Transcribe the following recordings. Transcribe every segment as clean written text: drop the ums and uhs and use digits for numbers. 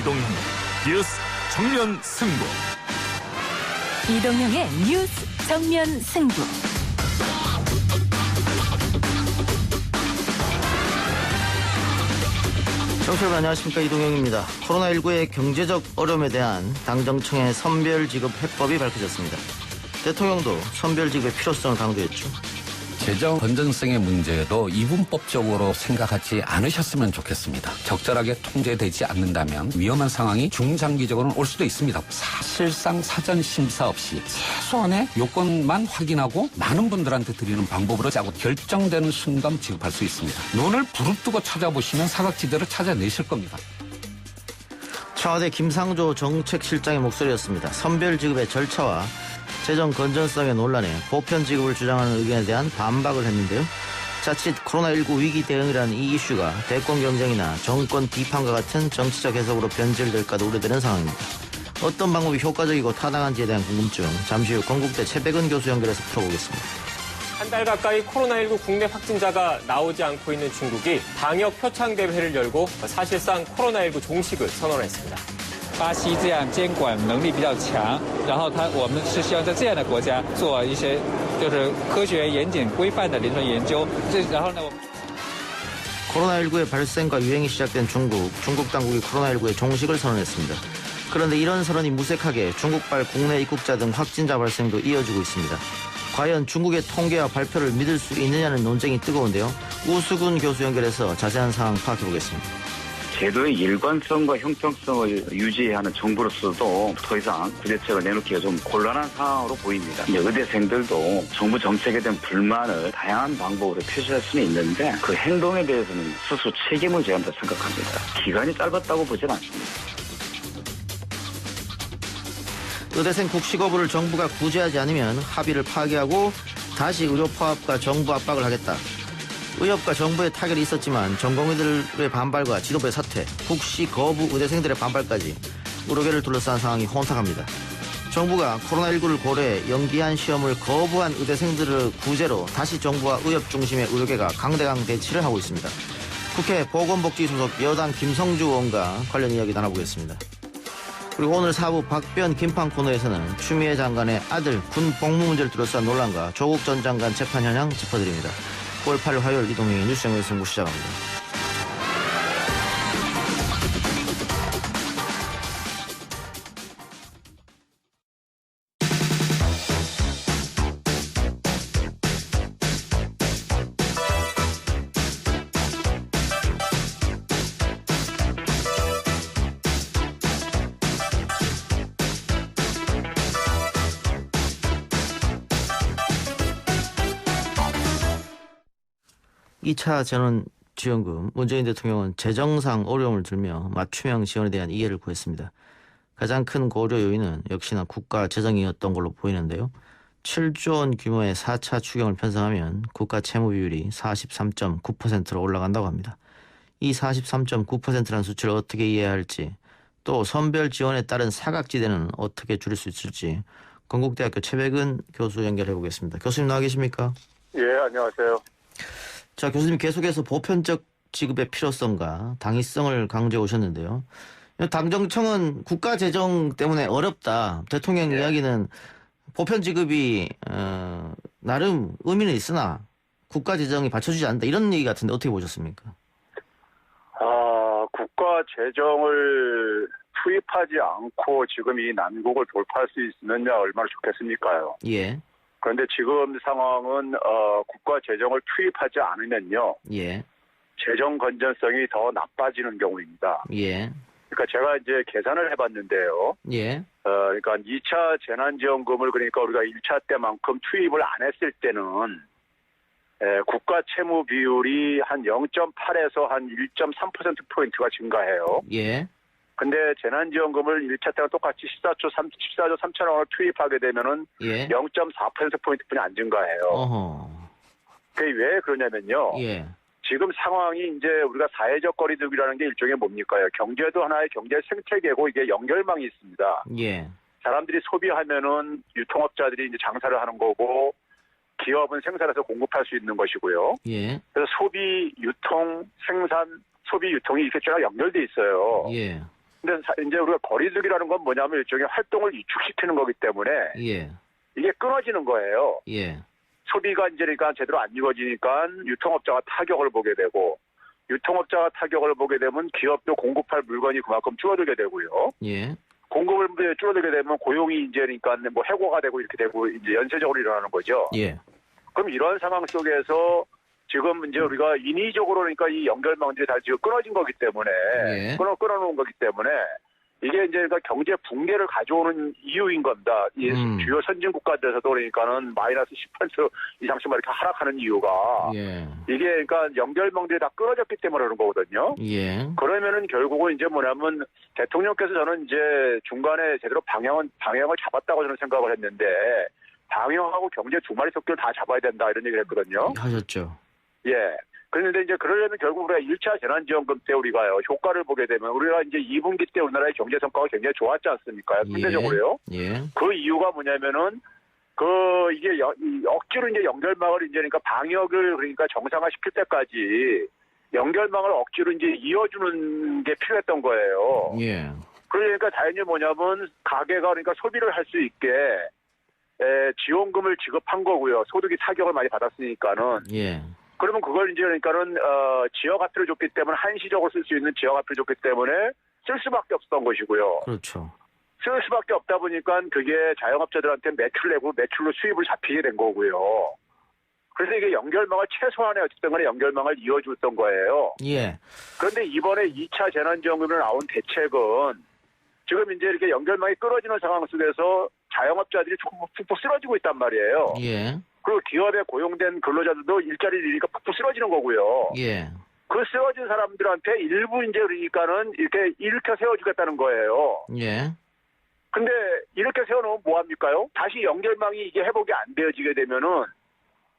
이동형 뉴스 정면 승부. 이동형의 뉴스 정면 승부. 청취자 여러분 안녕하십니까, 이동형입니다. 코로나19의 경제적 어려움에 대한 당정청의 선별지급 해법이 밝혀졌습니다. 대통령도 선별지급의 필요성을 강조했죠. 재정 건전성의 문제도 이분법적으로 생각하지 않으셨으면 좋겠습니다. 적절하게 통제되지 않는다면 위험한 상황이 중장기적으로는 올 수도 있습니다. 사실상 사전 심사 없이 최소한의 요건만 확인하고 많은 분들한테 드리는 방법으로 짜고 결정되는 순간 지급할 수 있습니다. 눈을 부릅뜨고 찾아보시면 사각지대를 찾아내실 겁니다. 청와대 김상조 정책실장의 목소리였습니다. 선별지급의 절차와 재정 건전성의 논란에 보편 지급을 주장하는 의견에 대한 반박을 했는데요. 자칫 코로나19 위기 대응이라는 이 이슈가 대권 경쟁이나 정권 비판과 같은 정치적 해석으로 변질될까도 우려되는 상황입니다. 어떤 방법이 효과적이고 타당한지에 대한 궁금증, 잠시 후 건국대 최백은 교수 연결해서 풀어보겠습니다. 한 달 가까이 코로나19 국내 확진자가 나오지 않고 있는 중국이 방역 표창 대회를 열고 사실상 코로나19 종식을 선언했습니다. 巴西这样监管能力比较强，然后我们是希望在这样的国家做一些就是科学严谨规范的临床研究。然后呢，我们 코로나19의 발생과 유행이 시작된 중국 당국이 코로나19의 종식을 선언했습니다. 그런데 이런 선언이 무색하게 중국발 국내 입국자 등 확진자 발생도 이어지고 있습니다. 과연 중국의 통계와 발표를 믿을 수 있느냐는 논쟁이 뜨거운데요. 우수근 교수 연결해서 자세한 상황 파악해보겠습니다. 제도의 일관성과 형평성을 유지해야 하는 정부로서도 더 이상 구제책을 내놓기가 좀 곤란한 상황으로 보입니다. 의대생들도 정부 정책에 대한 불만을 다양한 방법으로 표시할 수는 있는데 그 행동에 대해서는 스스로 책임을 져야 한다고 생각합니다. 기간이 짧았다고 보진 않습니다. 의대생 국시거부를 정부가 구제하지 않으면 합의를 파기하고 다시 의료 파업과 정부 압박을 하겠다. 의협과 정부의 타결이 있었지만 전공의들의 반발과 지도부의 사퇴, 국시 거부 의대생들의 반발까지 의료계를 둘러싼 상황이 혼탁합니다. 정부가 코로나19를 고려해 연기한 시험을 거부한 의대생들을 구제로 다시 정부와 의협 중심의 의료계가 강대강 대치를 하고 있습니다. 국회 보건복지 소속 여당 김성주 의원과 관련 이야기 나눠보겠습니다. 그리고 오늘 4부 박변 김판 코너에서는 추미애 장관의 아들 군 복무 문제를 둘러싼 논란과 조국 전 장관 재판 현황 짚어드립니다. 9월 8일 화요일 이동형의 뉴스 정면 승부 시작합니다. 이 2차 재난지원금, 문재인 대통령은 재정상 어려움을 들며 맞춤형 지원에 대한 이해를 구했습니다. 가장 큰 고려 요인은 역시나 국가 재정이었던 걸로 보이는데요. 7조 원 규모의 4차 추경을 편성하면 국가 채무 비율이 43.9%로 올라간다고 합니다. 이 43.9%라는 수치를 어떻게 이해해야 할지, 또 선별 지원에 따른 사각지대는 어떻게 줄일 수 있을지 건국대학교 최백은 교수 연결해 보겠습니다. 교수님 나와 계십니까? 예, 안녕하세요. 자, 교수님 계속해서 보편적 지급의 필요성과 당위성을 강조해 오셨는데요. 당정청은 국가 재정 때문에 어렵다. 대통령 이야기는 보편 지급이 나름 의미는 있으나 국가 재정이 받쳐주지 않는다. 이런 얘기 같은데 어떻게 보셨습니까? 국가 재정을 투입하지 않고 지금 이 난국을 돌파할 수 있으면야 얼마나 좋겠습니까요? 예. 그런데 지금 상황은 국가 재정을 투입하지 않으면요, 예. 재정 건전성이 더 나빠지는 경우입니다. 예. 그러니까 제가 이제 계산을 해봤는데요. 예. 그러니까 2차 재난지원금을 그러니까 우리가 1차 때만큼 투입을 안 했을 때는 국가 채무 비율이 한 0.8에서 한 1.3%포인트가 증가해요. 예. 근데 재난지원금을 1차 때랑 똑같이 14조 3천억 원을 투입하게 되면은 예. 0.4%포인트뿐이 안 증가해요. 어허. 그게 왜 그러냐면요. 예. 지금 상황이 이제 우리가 사회적 거리두기라는 게 일종의 뭡니까요? 경제도 하나의 경제 생태계고 이게 연결망이 있습니다. 예. 사람들이 소비하면은 유통업자들이 이제 장사를 하는 거고 기업은 생산해서 공급할 수 있는 것이고요. 예. 그래서 소비, 유통, 생산, 소비, 유통이 이렇게 쫙 연결돼 있어요. 예. 근데 이제 우리가 거리두기라는 건 뭐냐면 일종의 활동을 위축시키는 거기 때문에 예. 이게 끊어지는 거예요. 예. 소비가 이제 그러니까 제대로 안 이루어지니까 유통업자가 타격을 보게 되고 유통업자가 타격을 보게 되면 기업도 공급할 물건이 그만큼 줄어들게 되고요. 예. 공급을 줄어들게 되면 고용이 이제 그러니까 뭐 해고가 되고 이렇게 되고 이제 연쇄적으로 일어나는 거죠. 예. 그럼 이런 상황 속에서 지금 이제 우리가 인위적으로 그러니까 이 연결망들이 다 지금 끊어진 거기 때문에 예. 끊어놓은 거기 때문에 이게 이제 그러니까 경제 붕괴를 가져오는 이유인 겁니다. 이 주요 선진 국가들에서도 그러니까는 마이너스 10% 이상씩 이렇게 하락하는 이유가 예. 이게 그러니까 연결망들이 다 끊어졌기 때문에 그런 거거든요. 예. 그러면은 결국은 이제 뭐냐면 대통령께서 저는 이제 중간에 제대로 방향을 잡았다고 저는 생각을 했는데 방역하고 경제 두 마리 토끼를 다 잡아야 된다 이런 얘기를 했거든요. 하셨죠. 예. 그런데 이제 그러려면 결국 우리가 1차 재난지원금 때 우리가요, 효과를 보게 되면 우리가 이제 2분기 때 우리나라의 경제 성과가 굉장히 좋았지 않습니까? 상대적으로요. 예. 그 이유가 뭐냐면은 이게 억지로 이제 연결망을 이제 그러니까 방역을 그러니까 정상화시킬 때까지 연결망을 억지로 이제 이어주는 게 필요했던 거예요. 예. 그러니까 다행히 뭐냐면 가게가 그러니까 소비를 할 수 있게 지원금을 지급한 거고요. 소득이 타격을 많이 받았으니까는. 예. 그러면 그걸 이제 그러니까는 지역화폐를 줬기 때문에 한시적으로 쓸 수 있는 지역화폐를 줬기 때문에 쓸 수밖에 없었던 것이고요. 그렇죠. 쓸 수밖에 없다 보니까 그게 자영업자들한테 매출 내고 매출로 수입을 잡히게 된 거고요. 그래서 이게 연결망을 최소한의 어쨌든 간에 연결망을 이어줬던 거예요. 예. 그런데 이번에 2차 재난지원금으로 나온 대책은 지금 이제 이렇게 연결망이 끊어지는 상황 속에서 자영업자들이 푹푹 쓰러지고 있단 말이에요. 예. 그리고 기업에 고용된 근로자들도 일자리를 잃으니까 푹푹 쓰러지는 거고요. 예. 그 쓰러진 사람들한테 일부 이제 그러니까는 이렇게 일으켜 세워주겠다는 거예요. 예. 근데 이렇게 세워놓으면 뭐합니까요? 다시 연결망이 이게 회복이 안 되어지게 되면은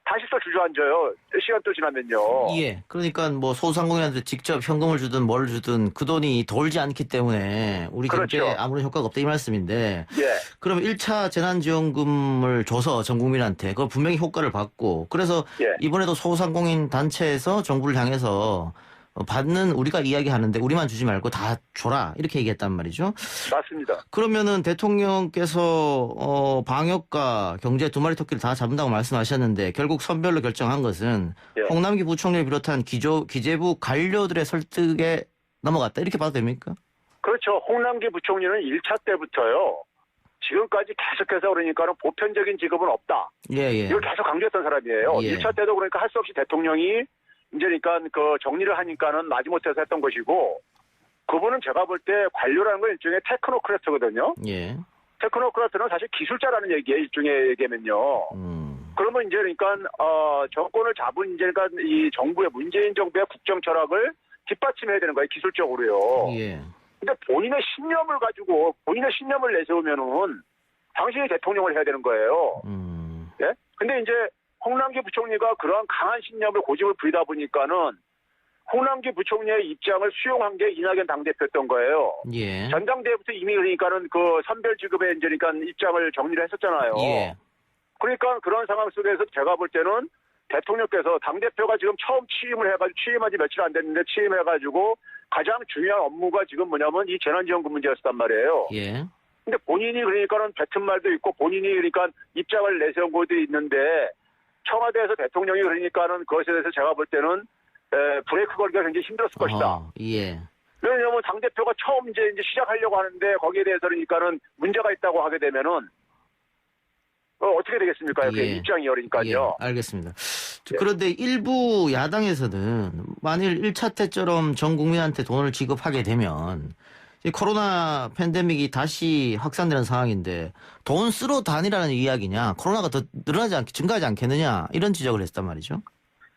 다시 또 주저앉아요. 시간 또 지나면요. 예. 그러니까 뭐 소상공인한테 직접 현금을 주든 뭘 주든 그 돈이 돌지 않기 때문에 우리 경제에 그렇죠. 아무런 효과가 없다 이 말씀인데. 예. 그럼 1차 재난지원금을 줘서 전 국민한테 그걸 분명히 효과를 받고 그래서 예. 이번에도 소상공인 단체에서 정부를 향해서 받는 우리가 이야기하는데 우리만 주지 말고 다 줘라 이렇게 얘기했단 말이죠. 맞습니다. 그러면은 대통령께서 방역과 경제 두 마리 토끼를 다 잡는다고 말씀하셨는데 결국 선별로 결정한 것은 예. 홍남기 부총리를 비롯한 기재부 관료들의 설득에 넘어갔다 이렇게 봐도 됩니까? 그렇죠. 홍남기 부총리는 1차 때부터요. 지금까지 계속해서 그러니까는 보편적인 지급은 없다. 예. 이걸 계속 강조했던 사람이에요. 예. 1차 때도 그러니까 할 수 없이 대통령이 이제 그러니까 그 정리를 하니까는 마지못해서 했던 것이고 그분은 제가 볼 때 관료라는 건 일종의 테크노크래트거든요. 예. 테크노크래트는 사실 기술자라는 얘기예요. 일종의 얘기면요. 그러면 이제 그러니까 정권을 잡은 이제 그러니까 이 정부의 문재인 정부의 국정 철학을 뒷받침해야 되는 거예요. 기술적으로요. 예. 근데 본인의 신념을 가지고 본인의 신념을 내세우면은 당신이 대통령을 해야 되는 거예요. 예? 근데 이제 홍남기 부총리가 그러한 강한 신념을 고집을 부리다 보니까는 홍남기 부총리의 입장을 수용한 게 이낙연 당대표였던 거예요. 예. 전당대회부터 이미 그러니까는 그 선별 지급에 이제 그러니까 입장을 정리를 했었잖아요. 예. 그러니까 그런 상황 속에서 제가 볼 때는 대통령께서 당대표가 지금 처음 취임한 지 며칠 안 됐는데 취임해가지고 가장 중요한 업무가 지금 뭐냐면 이 재난지원금 문제였단 말이에요. 예. 근데 본인이 그러니까는 뱉은 말도 있고 본인이 그러니까 입장을 내세운 것도 있는데 청와대에서 대통령이 그러니까는 그것에 대해서 제가 볼 때는 브레이크 걸기가 굉장히 힘들었을 것이다. 예. 왜냐하면 당대표가 처음 이제 시작하려고 하는데 거기에 대해서 그러니까는 문제가 있다고 하게 되면은 어떻게 되겠습니까? 예. 그 입장이 어리니까요. 예, 알겠습니다. 그런데 일부 야당에서는 만일 1차 때처럼 전 국민한테 돈을 지급하게 되면 이 코로나 팬데믹이 다시 확산되는 상황인데 돈 쓰러 다니라는 이야기냐 코로나가 더 증가하지 않겠느냐 이런 지적을 했단 말이죠.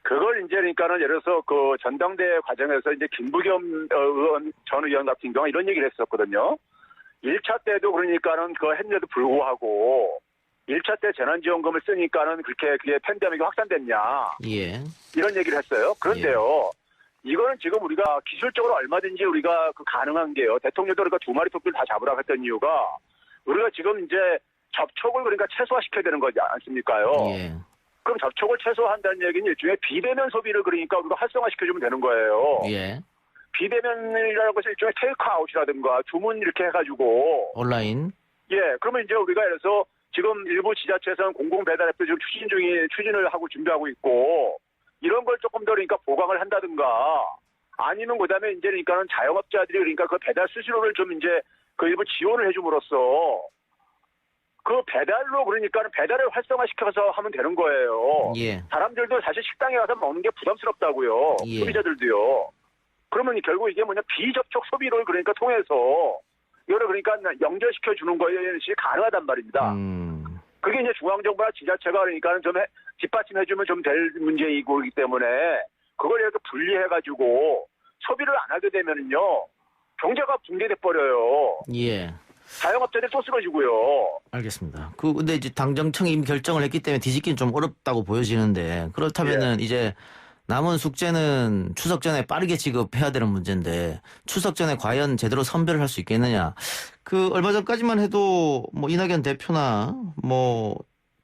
그걸 이제 그러니까는 예를 들어서 그 전당대회 과정에서 이제 김부겸 전 의원 같은 경우 이런 얘기를 했었거든요. 1차 때도 그러니까는 그거 했는데도 불구하고 1차 때 재난지원금을 쓰니까는 그게 팬데믹이 확산됐냐. 예. 이런 얘기를 했어요. 그런데요. 이거는 지금 우리가 기술적으로 얼마든지 우리가 가능한 게요. 대통령도 그러니까 두 마리 토끼를 다 잡으라고 했던 이유가 우리가 지금 이제 접촉을 그러니까 최소화시켜야 되는 거지 않습니까요? 예. 그럼 접촉을 최소화한다는 얘기는 일종의 비대면 소비를 그러니까 우리가 활성화시켜주면 되는 거예요. 예. 비대면이라는 것을 일종의 테이크아웃이라든가 주문 이렇게 해가지고 온라인. 예, 그러면 이제 우리가 예를 들어서 지금 일부 지자체에서는 공공배달앱도 지금 추진을 하고 준비하고 있고 이런 걸 조금 더 그러니까 보강을 한다든가 아니면 그다음에 이제 그러니까는 자영업자들이 그러니까 그 배달 수수료를 좀 이제 그 일부 지원을 해줌으로써 그 배달로 그러니까는 배달을 활성화시켜서 하면 되는 거예요. 예. 사람들도 사실 식당에 가서 먹는 게 부담스럽다고요. 예. 소비자들도요. 그러면 결국 이게 뭐냐 비접촉 소비를 그러니까 통해서 이거를 그러니까 연결시켜 주는 것이 가능하단 말입니다. 그게 이제 중앙정부나 지자체가 그러니까는 좀 뒷받침해주면 좀 될 문제이기 때문에 그걸 이렇게 분리해가지고 소비를 안 하게 되면은요 경제가 붕괴돼 버려요. 예. 자영업자들이 또 쓰러지고요. 알겠습니다. 근데 이제 당정청이 이미 결정을 했기 때문에 뒤집기는 좀 어렵다고 보여지는데 그렇다면은 이제 남은 숙제는 추석 전에 빠르게 지급해야 되는 문제인데 추석 전에 과연 제대로 선별을 할 수 있겠느냐. 얼마 전까지만 해도 뭐 이낙연 대표나 뭐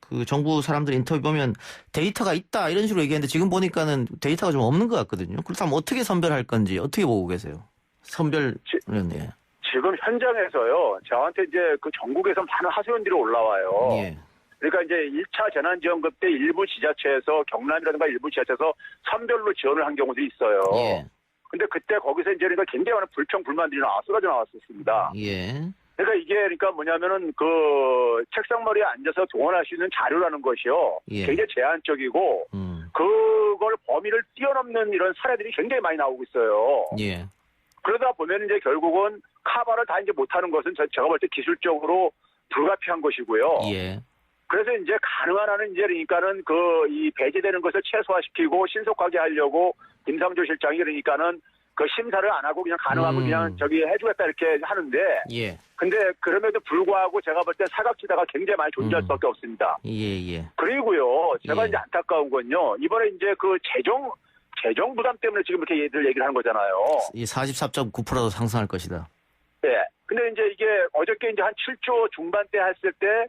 그 정부 사람들 인터뷰 보면 데이터가 있다 이런 식으로 얘기했는데 지금 보니까는 데이터가 좀 없는 것 같거든요. 그렇다면 어떻게 선별할 건지 어떻게 보고 계세요? 선별은 예. 지금 현장에서요. 저한테 이제 그 전국에서 많은 하소연들이 올라와요. 예. 그러니까 이제 1차 재난지원금 때 일부 지자체에서 경남이라든가 일부 지자체에서 선별로 지원을 한 경우도 있어요. 예. 근데 그때 거기서 이제 그러니까 굉장히 많은 불평 불만들이 쏟아져 나왔었습니다. 예. 그러니까 이게 그러니까 뭐냐면은 그 책상머리에 앉아서 동원할 수 있는 자료라는 것이요. 예. 굉장히 제한적이고 그걸 범위를 뛰어넘는 이런 사례들이 굉장히 많이 나오고 있어요. 예. 그러다 보면 이제 결국은 카바를 다 이제 못하는 것은 제가 볼 때 기술적으로 불가피한 것이고요. 예. 그래서 이제 가능한 한은 이제 그러니까는 이 배제되는 것을 최소화시키고 신속하게 하려고 김상조 실장이 그러니까는 그 심사를 안 하고 그냥 가능하면 그냥 해주겠다 이렇게 하는데. 예. 근데 그럼에도 불구하고 제가 볼 때 사각지대가 굉장히 많이 존재할 수밖에 없습니다. 예. 그리고요, 제가 예. 이제 안타까운 건요, 이번에 이제 그 재정 부담 때문에 지금 이렇게 얘기를 하는 거잖아요. 이 44.9%도 상승할 것이다. 네. 근데 이제 이게 어저께 이제 한 7조 중반대 했을 때,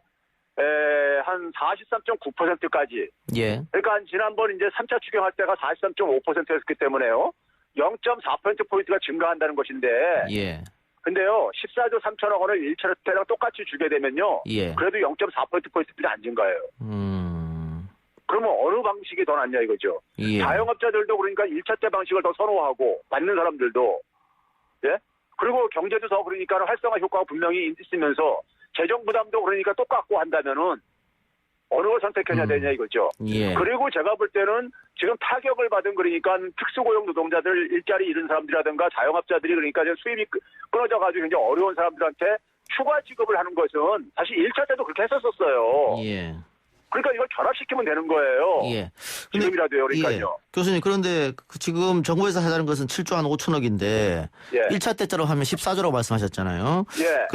한 43.9%까지. 예. 그러니까 한 지난번 이제 3차 추경할 때가 43.5%였기 때문에요. 0.4%포인트가 증가한다는 것인데. 예. 근데요, 14조 3천억 원을 1차 때랑 똑같이 주게 되면요. 예. 그래도 0.4%포인트뿐이 안 증가해요. 그러면 어느 방식이 더 낫냐 이거죠. 예. 자영업자들도 그러니까 1차 때 방식을 더 선호하고 받는 사람들도. 예? 그리고 경제도 더 그러니까 활성화 효과가 분명히 있으면서 재정 부담도 그러니까 똑같고 한다면은 어느 걸 선택해야 되냐 이거죠. 예. 그리고 제가 볼 때는 지금 타격을 받은 그러니까 특수고용 노동자들 일자리 잃은 사람들이라든가 자영업자들이 그러니까 수입이 끊어져 가지고 굉장히 어려운 사람들한테 추가 지급을 하는 것은 사실 1차 때도 그렇게 했었어요. 예. 그러니까 이걸 결합시키면 되는 거예요. 예. 지금이라도요. 그러니까요. 예. 교수님 그런데 지금 정부에서 하자는 것은 7조 한 5천억인데 예. 1차 때처럼 하면 14조라고 말씀하셨잖아요. 예.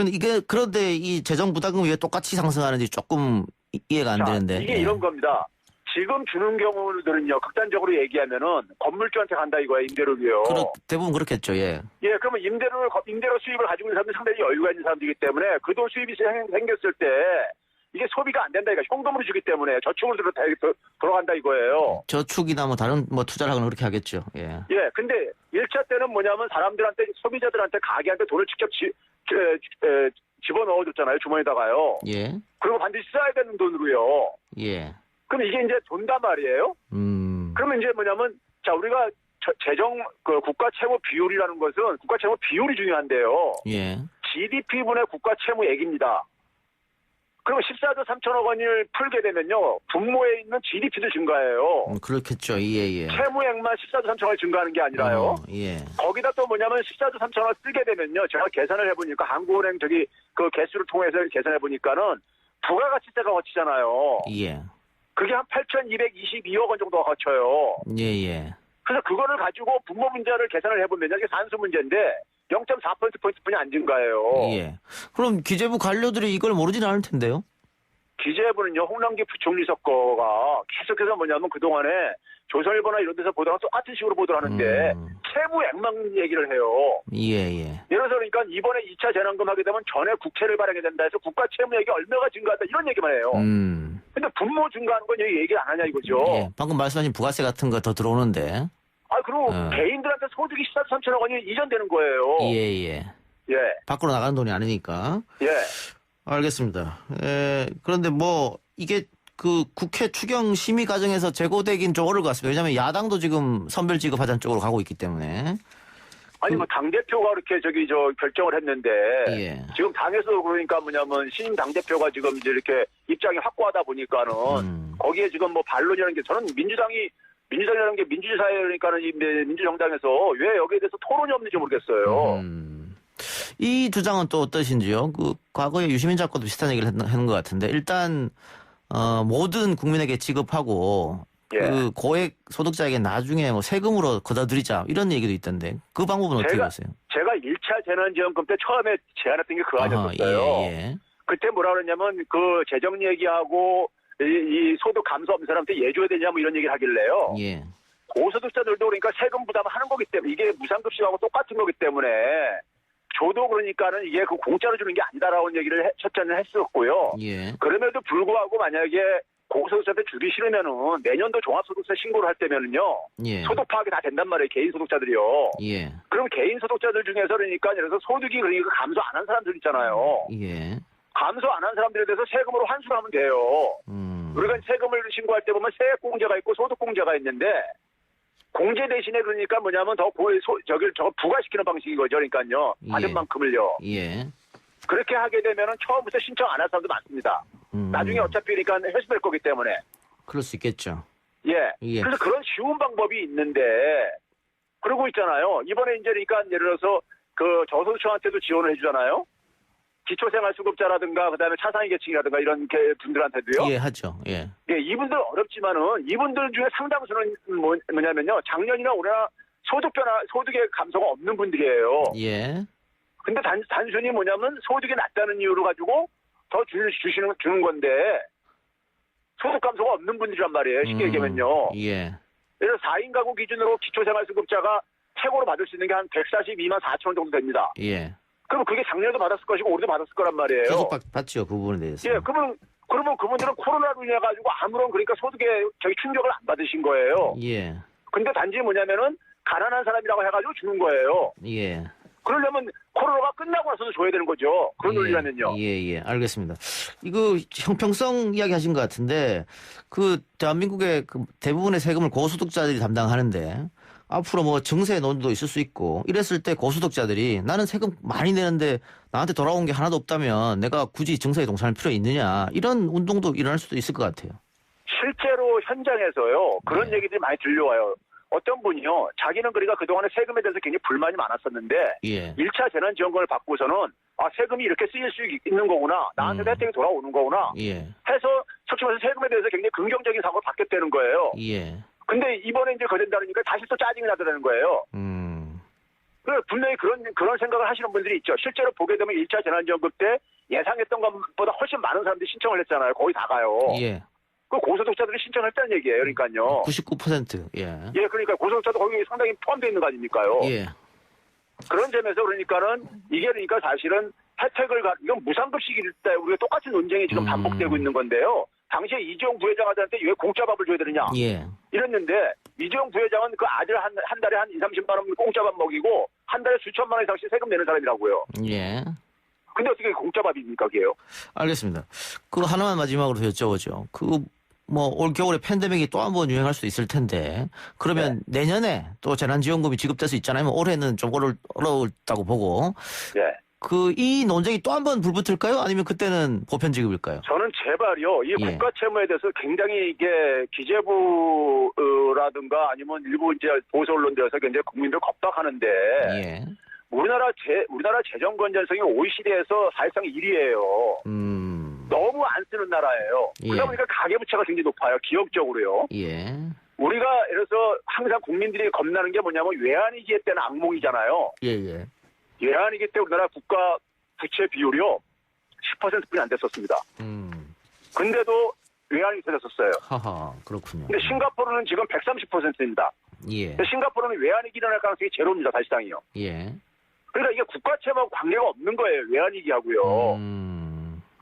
그런데 이 재정 부담금이 왜 똑같이 상승하는지 조금 이해가 안 되는데. 이게 예. 이런 겁니다. 지금 주는 경우들은요. 극단적으로 얘기하면은 건물주한테 간다 이거예요. 임대료도요. 대부분 그렇겠죠. 예. 예, 그러면 임대료 수입을 가지고 있는 사람들이 상당히 여유가 있는 사람들이기 때문에 그 돈 수입이 생겼을 때 이게 소비가 안 된다 이거 현금으로 주기 때문에 저축으로 들어간다 이거예요. 저축이나 뭐 다른 투자를 하거나 그렇게 하겠죠. 예. 예, 근데 1차 때는 뭐냐면 사람들한테 소비자들한테 가게한테 돈을 직접 집어넣어줬잖아요. 주머니에다가요. 예. 그리고 반드시 써야 되는 돈으로요. 예. 그럼 이게 이제 돈단 말이에요. 그러면 이제 뭐냐면 자 우리가 국가 채무 비율이라는 것은 국가 채무 비율이 중요한데요. 예. GDP분의 국가 채무액입니다. 그리고 14조 3천억 원을 풀게 되면요. 분모에 있는 GDP도 증가해요. 그렇겠죠. 예. 채무액만 14조 3천억 원이 증가하는 게 아니라요. 예. 거기다 또 뭐냐면 14조 3천억 원 쓰게 되면요. 제가 계산을 해보니까 한국은행 그 개수를 통해서 계산해보니까는 부가가치세가 거치잖아요. 예. 그게 한 8,222억 원 정도가 거쳐요. 예. 그래서 그거를 가지고 분모 문제를 계산을 해보면 이게 산수 문제인데 0.4%포인트뿐이 안 증가해요. 예. 그럼 기재부 관료들이 이걸 모르진 않을 텐데요? 기재부는요, 홍남기 부총리 석거가 계속해서 뭐냐면 그동안에 조선일보나 이런 데서 보다가 똑같은 식으로 보도를 하는데 채무액만 얘기를 해요. 예. 예를 들어서 그러니까 이번에 2차 재난금 하게 되면 전에 국채를 발행해야 된다 해서 국가 채무액이 얼마가 증가한다 이런 얘기만 해요. 근데 분모 증가하는 건 얘기 안 하냐 이거죠. 예. 방금 말씀하신 부가세 같은 거 더 들어오는데. 그리고 개인들한테 소득이 14조 3천억 원이 이전되는 거예요. 예. 예. 밖으로 나가는 돈이 아니니까. 예. 알겠습니다. 그런데 뭐 이게 그 국회 추경 심의 과정에서 제고되긴 좀 어려울 것 같습니다. 왜냐하면 야당도 지금 선별 지급하자는 쪽으로 가고 있기 때문에. 아니 뭐 당대표가 그렇게 결정을 했는데 예. 지금 당에서 그러니까 뭐냐면 신임 당대표가 지금 이제 이렇게 입장이 확고하다 보니까는 거기에 지금 뭐 반론이라는 게 저는 민주당이라는 게 민주주의 사회니까는 이 민주정당에서 왜 여기에 대해서 토론이 없는지 모르겠어요. 이 주장은 또 어떠신지요? 그 과거에 유시민 작가도 비슷한 얘기를 하는 것 같은데 일단 모든 국민에게 지급하고 예. 그 고액 소득자에게 나중에 뭐 세금으로 걷어들이자 이런 얘기도 있던데 그 방법은 어떻게 보세요? 제가 1차 재난지원금 때 처음에 제안했던 게 그거 아니었어요. 예. 그때 뭐라 그랬냐면 그 재정 얘기하고 이 소득 감소 없는 사람한테 예줘야 되냐 뭐 이런 얘기를 하길래요. 예. 고소득자들도 그러니까 세금 부담하는 거기 때문에 이게 무상급식하고 똑같은 거기 때문에 저도 그러니까는 이게 그 공짜로 주는 게 아니다라는 얘기를 첫째는 했었고요. 예. 그럼에도 불구하고 만약에 고소득자한테 주기 싫으면은 내년도 종합소득세 신고를 할 때면은요. 예. 소득 파악이 다 된단 말이에요. 개인 소득자들이요. 예. 그럼 개인 소득자들 중에서 그러니까 예를 들어서 소득이 그러니까 감소 안 한 사람들 있잖아요. 예. 감소 안 한 사람들에 대해서 세금으로 환수를 하면 돼요. 우리가 세금을 신고할 때 보면 세액공제가 있고 소득공제가 있는데 공제 대신에 그러니까 뭐냐면 더 부과시키는 방식인 거죠. 그러니까요. 받은 예. 만큼을요. 예. 그렇게 하게 되면은 처음부터 신청 안 할 사람도 많습니다. 나중에 어차피 그러니까 회수될 거기 때문에. 그럴 수 있겠죠. 예. 예. 그래서 그런 쉬운 방법이 있는데 그러고 있잖아요. 이번에 이제 그러니까 예를 들어서 그 저소득층한테도 지원을 해주잖아요. 기초생활수급자라든가 그다음에 차상위 계층이라든가 이런 분들한테도요. 예, 하죠. 예. 예, 이분들 어렵지만은 이분들 중에 상당수는 뭐냐면요. 작년이나 올해나 소득의 감소가 없는 분들이에요. 예. 근데 단순히 뭐냐면 소득이 낮다는 이유로 가지고 더 주는 건데 소득 감소가 없는 분들이란 말이에요. 쉽게 얘기하면요. 예. 예를 들어 4인 가구 기준으로 기초생활수급자가 최고로 받을 수 있는 게 한 142만 4천 원 정도 됩니다. 예. 그럼 그게 작년에도 받았을 것이고 올해도 받았을 거란 말이에요. 계속 받죠. 그 부분에 대해서. 예, 그러면 그분들은 코로나로 인해 가지고 아무런 그러니까 소득에 충격을 안 받으신 거예요. 예. 근데 단지 뭐냐면은 가난한 사람이라고 해가지고 주는 거예요. 예. 그러려면 코로나가 끝나고 나서도 줘야 되는 거죠. 그런 논리라면요. 예. 알겠습니다. 이거 형평성 이야기 하신 것 같은데 그 대한민국의 그 대부분의 세금을 고소득자들이 담당하는데 앞으로 뭐 증세 논도 있을 수 있고 이랬을 때 고소득자들이 나는 세금 많이 내는데 나한테 돌아온 게 하나도 없다면 내가 굳이 증세에 동참할 필요 있느냐 이런 운동도 일어날 수도 있을 것 같아요. 실제로 현장에서요. 그런 얘기들이 많이 들려와요. 어떤 분이요. 자기는 그러니까 그동안에 세금에 대해서 굉장히 불만이 많았었는데 예. 1차 재난지원금을 받고서는 세금이 이렇게 쓰일 수 있는 거구나. 나한테 혜택이 돌아오는 거구나. 예. 해서 솔직히 말해서 세금에 대해서 굉장히 긍정적인 사고를 받겠다는 거예요. 예. 근데 이번에 이제 거된다니까 다시 또 짜증이 나더라는 거예요. 분명히 그런 생각을 하시는 분들이 있죠. 실제로 보게 되면 1차 재난지원금 때 예상했던 것보다 훨씬 많은 사람들이 신청을 했잖아요. 거의 다 가요. 예. 그 고소득자들이 신청했다는 얘기예요. 그러니까요. 99%. 예. 예, 그러니까 고소득자도 거기 상당히 포함되어 있는 거 아닙니까요? 예. 그런 점에서 그러니까는 이게 그러니까 사실은 이건 무상급식일 때 우리가 똑같은 논쟁이 지금 반복되고 있는 건데요. 당시에 이재용 부회장한테 왜 공짜 밥을 줘야 되느냐. 예. 이랬는데 이재용 부회장은 그 아들 한 달에 한 20-30만 원 공짜 밥 먹이고 한 달에 수천만 원 이상씩 세금 내는 사람이라고요. 예. 근데 어떻게 공짜 밥입니까, 그게요? 알겠습니다. 그 하나만 마지막으로 여쭤보죠. 뭐 올 겨울에 팬데믹이 또 한 번 유행할 수도 있을 텐데 그러면 내년에 또 재난지원금이 지급될 수 있잖아요. 올해는 좀 어려울다고 보고. 네. 이 논쟁이 또 한 번 불붙을까요? 아니면 그때는 보편 지급일까요? 저는 제발요. 이 국가 채무에 대해서 굉장히 이게 기재부라든가 아니면 일부 이제 보수 언론들에서 굉장히 국민들 겁박하는데 예. 우리나라 재정 건전성이 OECD에서 사실상 1위예요. 너무 안 쓰는 나라예요. 예. 그러다 보니까 가계부채가 굉장히 높아요. 기업적으로요. 예. 우리가 예를 들어서 항상 국민들이 겁나는 게 뭐냐면 외환위기에 때는 악몽이잖아요. 예. 외환위기 때 우리나라 국가 부채 비율이요 10%뿐이 안 됐었습니다. 근데도 외환이 터졌었어요. 하하, 그렇군요. 근데 싱가포르는 지금 130%입니다. 예. 싱가포르는 외환위기 일어날 가능성이 제로입니다. 사실상이요. 예. 그러니까 이게 국가 채무하고 관계가 없는 거예요. 외환위기하고요.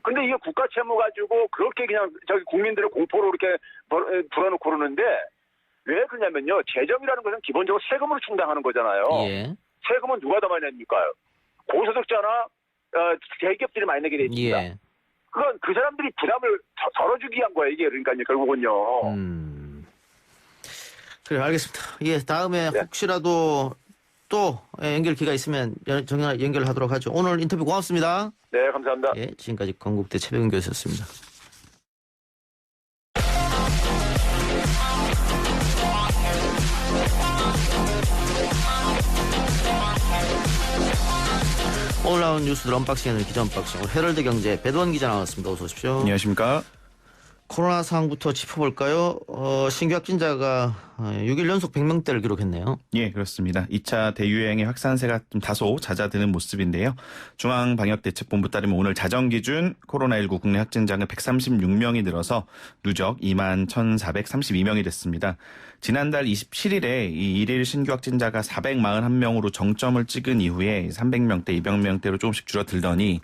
근데 이게 국가 채무 가지고 그렇게 그냥 국민들의 공포로 이렇게 불어놓고 그러는데 왜 그러냐면요. 재정이라는 것은 기본적으로 세금으로 충당하는 거잖아요. 예. 세금은 누가 더 많이 냅니까? 고소득자나 대기업들이 많이 내게 돼 있습니다. 예. 그건 그 사람들이 부담을 덜어주기 위한 거예요. 이게 그러니까 결국은요. 그래 알겠습니다. 예, 다음에 네. 혹시라도 또 연결 기회가 있으면 연결하도록 하죠. 오늘 인터뷰 고맙습니다. 네, 감사합니다. 예, 지금까지 건국대 최백은 교수였습니다. 오늘 나온 뉴스들 언박싱하는 기자 언박싱. 오늘 헤럴드 경제 배도원 기자 나왔습니다. 어서 오십시오. 안녕하십니까. 코로나 상황부터 짚어볼까요? 신규 확진자가 6일 연속 100명대를 기록했네요. 예, 그렇습니다. 2차 대유행의 확산세가 좀 다소 잦아드는 모습인데요. 중앙방역대책본부 따르면 오늘 자정 기준 코로나19 국내 확진자는 136명이 늘어서 누적 2만 1,432명이 됐습니다. 지난달 27일에 이 1일 신규 확진자가 441명으로 정점을 찍은 이후에 300명대, 200명대로 조금씩 줄어들더니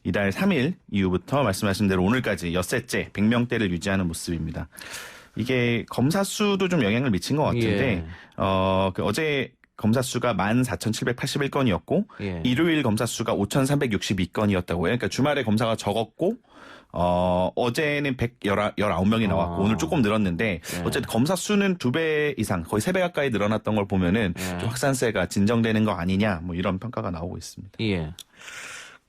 이달 3일 이후부터 말씀하신 대로 오늘까지 엿새째 100명대를 유지하는 모습입니다. 이게 검사 수도 좀 영향을 미친 것 같은데, 어제 검사 수가 14,781건이었고, 예. 일요일 검사 수가 5,362건이었다고요. 그러니까 주말에 검사가 적었고, 어제는 119명이 나왔고, 오늘 조금 늘었는데, 어쨌든 검사 수는 2배 이상, 거의 3배 가까이 늘어났던 걸 보면은, 좀 확산세가 진정되는 거 아니냐, 뭐 이런 평가가 나오고 있습니다. 예.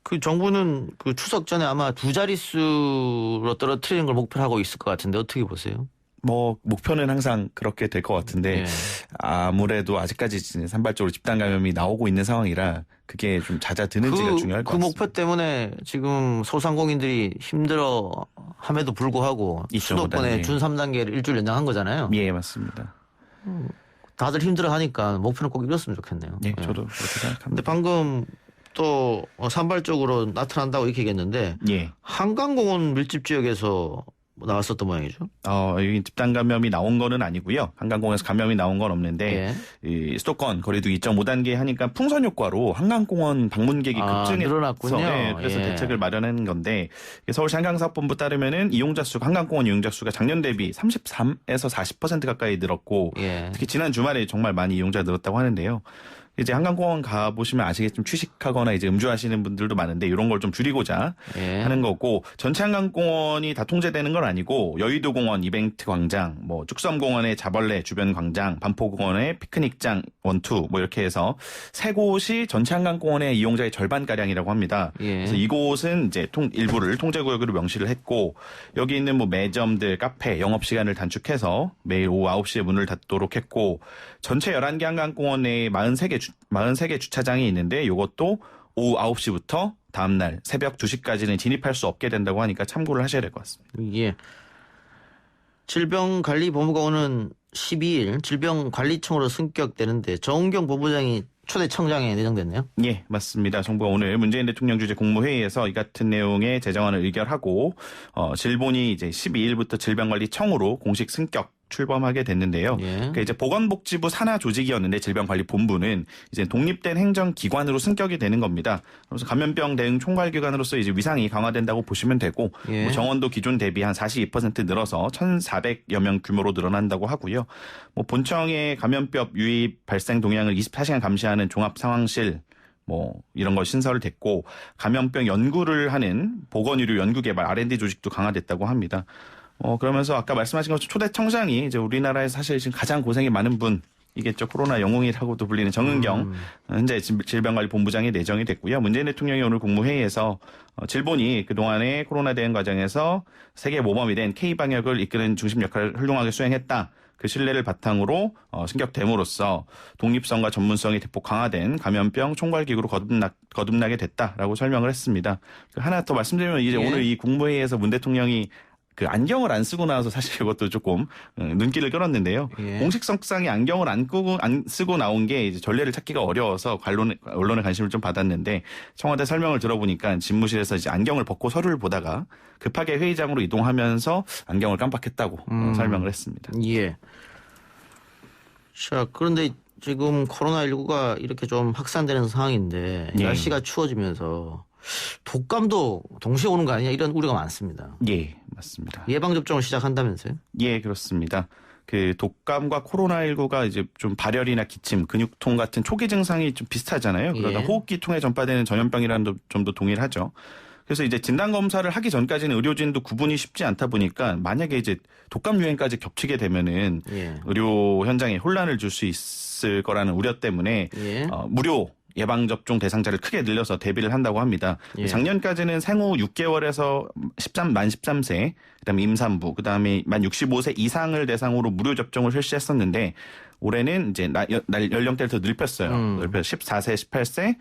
그 정부는 그 추석 전에 아마 2자릿수로 떨어뜨리는 걸 목표로 하고 있을 것 같은데 어떻게 보세요? 뭐 목표는 항상 그렇게 될 것 같은데 예. 아무래도 아직까지 산발적으로 집단 감염이 나오고 있는 상황이라 그게 좀 잦아드는지가 중요할 것 그 같습니다. 목표 때문에 지금 소상공인들이 힘들어 함에도 불구하고 수도권에 예. 준 3단계를 일주일 연장한 거잖아요. 예, 맞습니다. 다들 힘들어 하니까 목표는 꼭 이뤘으면 좋겠네요. 예, 저도 그렇게 생각합니다. 근데 방금 또 산발적으로 나타난다고 이렇게 얘기했는데 예. 한강공원 밀집 지역에서 나왔었던 모양이죠. 여기 집단 감염이 나온 거는 아니고요. 한강공원에서 감염이 나온 건 없는데 예. 이 수도권 거리두기 2.5단계 하니까 풍선 효과로 한강공원 방문객이 급증해서 늘어났군요. 네, 그래서 예. 대책을 마련한 건데 서울시 한강사업본부 따르면은 이용자 수가 한강공원 이용자 수가 작년 대비 33에서 40% 가까이 늘었고 예. 특히 지난 주말에 정말 많이 이용자가 늘었다고 하는데요. 이제 한강공원 가보시면 아시겠지만 취식하거나 이제 음주하시는 분들도 많은데 이런 걸 좀 줄이고자 예. 하는 거고 전체 한강공원이 다 통제되는 건 아니고 여의도공원 이벤트 광장, 뭐 축섬공원의 자벌레 주변 광장, 반포공원의 피크닉장 1, 2 뭐 이렇게 해서 세 곳이 전체 한강공원의 이용자의 절반가량이라고 합니다. 예. 그래서 이곳은 이제 일부를 통제구역으로 명시를 했고 여기 있는 뭐 매점들, 카페, 영업시간을 단축해서 매일 오후 9시에 문을 닫도록 했고 전체 11개 한강공원 내에 43개 주차장이 있는데 이것도 오후 9시부터 다음날 새벽 2시까지는 진입할 수 없게 된다고 하니까 참고를 하셔야 될 것 같습니다. 예. 질병관리본부가 오는 12일 질병관리청으로 승격되는데 정은경 본부장이 초대 청장에 내정됐네요. 예, 맞습니다. 정부가 오늘 문재인 대통령 주재 국무회의에서 이 같은 내용의 제정안을 의결하고 질본이 이제 12일부터 질병관리청으로 공식 승격 출범하게 됐는데요. 예. 그러니까 이제 보건복지부 산하 조직이었는데 질병관리본부는 이제 독립된 행정기관으로 승격이 되는 겁니다. 그래서 감염병 대응 총괄기관으로서 이제 위상이 강화된다고 보시면 되고 예. 뭐 정원도 기존 대비 한 42% 늘어서 1,400여 명 규모로 늘어난다고 하고요. 뭐 본청의 감염병 유입 발생 동향을 24시간 감시하는 종합상황실 뭐 이런 거 신설을 됐고 감염병 연구를 하는 보건의료 연구개발 R&D 조직도 강화됐다고 합니다. 그러면서 아까 말씀하신 것처럼 초대 청장이 이제 우리나라에서 사실 지금 가장 고생이 많은 분이겠죠. 코로나 영웅이라고도 불리는 정은경 현재 질병관리본부장이 내정이 됐고요. 문재인 대통령이 오늘 국무회의에서 질본이 그동안의 코로나 대응 과정에서 세계 모범이 된 K방역을 이끄는 중심 역할을 훌륭하게 수행했다. 그 신뢰를 바탕으로 승격됨으로써 독립성과 전문성이 대폭 강화된 감염병 총괄기구로 거듭나게 됐다라고 설명을 했습니다. 하나 더 말씀드리면 이제 예. 오늘 이 국무회의에서 문 대통령이 그 안경을 안 쓰고 나와서 사실 이것도 조금 눈길을 끌었는데요. 예. 공식성상의 안경을 안 쓰고 나온 게 이제 전례를 찾기가 어려워서 언론의 관심을 좀 받았는데 청와대 설명을 들어보니까 집무실에서 이제 안경을 벗고 서류를 보다가 급하게 회의장으로 이동하면서 안경을 깜빡했다고 설명을 했습니다. 예. 자, 그런데 지금 코로나19가 이렇게 좀 확산되는 상황인데 예. 날씨가 추워지면서 독감도 동시에 오는 거 아니냐 이런 우려가 많습니다. 예, 맞습니다. 예방접종을 시작한다면서요? 예, 그렇습니다. 그 독감과 코로나19가 이제 좀 발열이나 기침, 근육통 같은 초기 증상이 좀 비슷하잖아요. 그러다 예. 호흡기 통해 전파되는 전염병이라는 점도 동일하죠. 그래서 이제 진단 검사를 하기 전까지는 의료진도 구분이 쉽지 않다 보니까 만약에 이제 독감 유행까지 겹치게 되면은 예. 의료 현장에 혼란을 줄 수 있을 거라는 우려 때문에 예. 무료 예방접종 대상자를 크게 늘려서 대비를 한다고 합니다. 예. 작년까지는 생후 6개월에서 만 13세, 그다음에 임산부, 그다음에 만 65세 이상을 대상으로 무료 접종을 실시했었는데 올해는 이제 연령대를 더 넓혔어요. 넓혀서 14세, 18세,